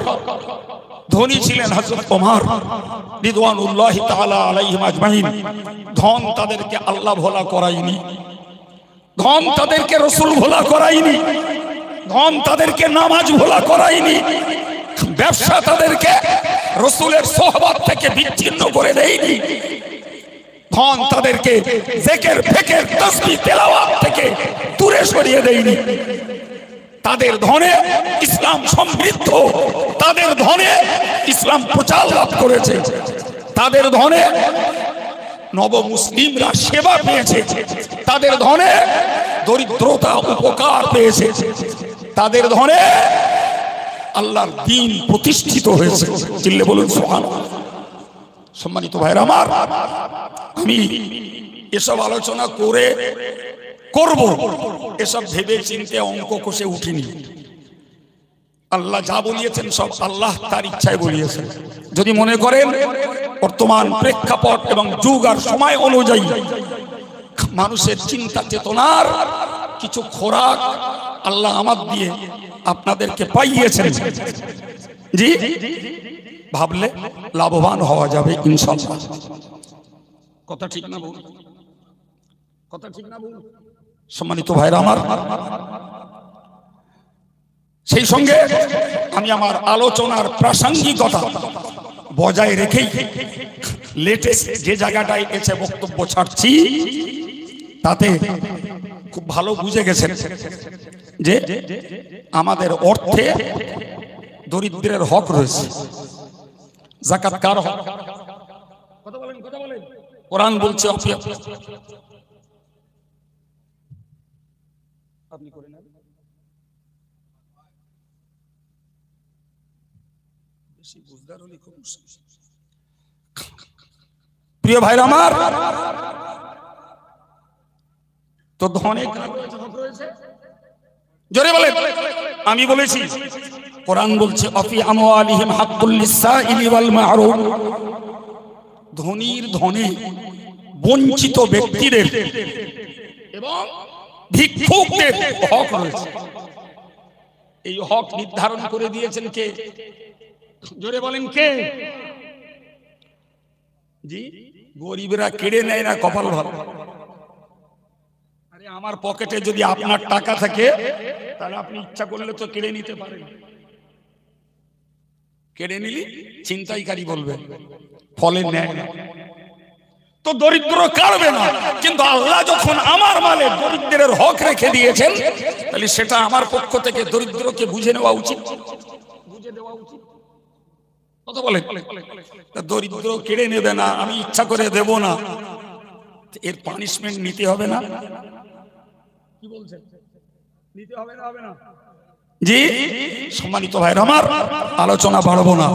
ধনী ছিলেন হযরত ওমর রিদওয়ানুল্লাহি তাআলা আলাইহিম আজমাইন। ধন তাদেরকে আল্লাহ ভোলা করায়নি, ধন তাদেরকে রাসূল ভোলা করায়নি, ধন তাদেরকে নামাজ ভোলা করায়নি, ব্যবসা তাদেরকে রাসূলের সোহবত থেকে বিচ্ছিন্ন করে দেয়নি, ধন তাদেরকে জিকির ফিকির তাসবিহ তেলাওয়াত থেকে দূরে সরিয়ে দেয়নি। তাদের ধনে ইসলাম সমৃদ্ধ, তাদের ধনে ইসলাম প্রচার লাভ করেছে, তাদের ধনে নব মুসলিমরা সেবা পেয়েছে, তাদের ধনে দরিদ্রতা উপকার পেয়েছে, তাদের ধনে আল্লাহর দ্বীন প্রতিষ্ঠিত হয়েছে। চিল্লে বলুন সুবহানাল্লাহ। সম্মানিত ভাইরা আমার, আমি এসব আলোচনা করব এসব ভেবে চিন্তে অঙ্ক কষে উঠিনি। আল্লাহ যা বলিয়েছেন সব আল্লাহ তার ইচ্ছায় বলিয়েছেন। যদি মনে করেন বর্তমান প্রেক্ষাপট এবং যুগ আর সময় অনুযায়ী মানুষের চিন্তা চেতনার কিছু খোরাক আল্লাহ আমার দিয়ে আপনাদেরকে পাইয়েছেন, জি ভাবলে লাভবান হওয়া যাবে ইনশাআল্লাহ। কথা ঠিক না বল? কথা ঠিক না বল? সম্মানিত ভাইরা আমার, সেই সঙ্গে আমি আমার আলোচনার প্রাসঙ্গিকতা বজায় রেখেই লেটেস্ট যে জায়গাটায় এসে বক্তব্য ছাড়ছি তাতে খুব ভালো বুঝে গেছেন যে আমাদের অর্থে দরিদ্রের হক রয়েছে। যাকাত কার হক? কথা বলেন, কথা বলেন। কোরআন বলছে আপনি করে নেন। বেশি বুঝদার হলে খুব মুশকিল। প্রিয় ভাইরা আমার, তো ধনে কার হক রয়েছে? জোরে বলেন। আমি বলেছি কোরআন বলছে অফি আমওয়ালিহিম হাক্কুল লিসাইলি ওয়াল মা'রুফ, ধনীর ধনে বঞ্চিত ব্যক্তিদের এবং ভিক্ষুকদের হক রয়েছে। এই হক নির্ধারণ করে দিয়েছেন কে? জোরে বলেন কে? জি, গরিবরা কেড়ে নেয় না, কপাল ভালো। আরে আমার পকেটে যদি আপনার টাকা থাকে তাহলে আপনি ইচ্ছা করলে তো কেড়ে নিতে পারেন। কেড়ে নিলি ছিনতাইকারী বলবে, ফলে নেয় না। তো দরিদ্র কাড়বে না, কিন্তু আল্লাহ যখন আমার মালে দরিদ্রের হক রেখে দিয়েছেন তাহলে সেটা আমার পক্ষ থেকে দরিদ্রকে বুঝে নেওয়া উচিত, বুঝে দেওয়া উচিত। কথা বলে দরিদ্র কেড়ে নেবে না, আমি ইচ্ছা করে দেব না, এর পানিশমেন্ট নিতে হবে না? কি বলছেন? নিতে হবে না, হবে না? জি সম্মানিত ভাইরা আমার, আলোচনা বাড়াবো না।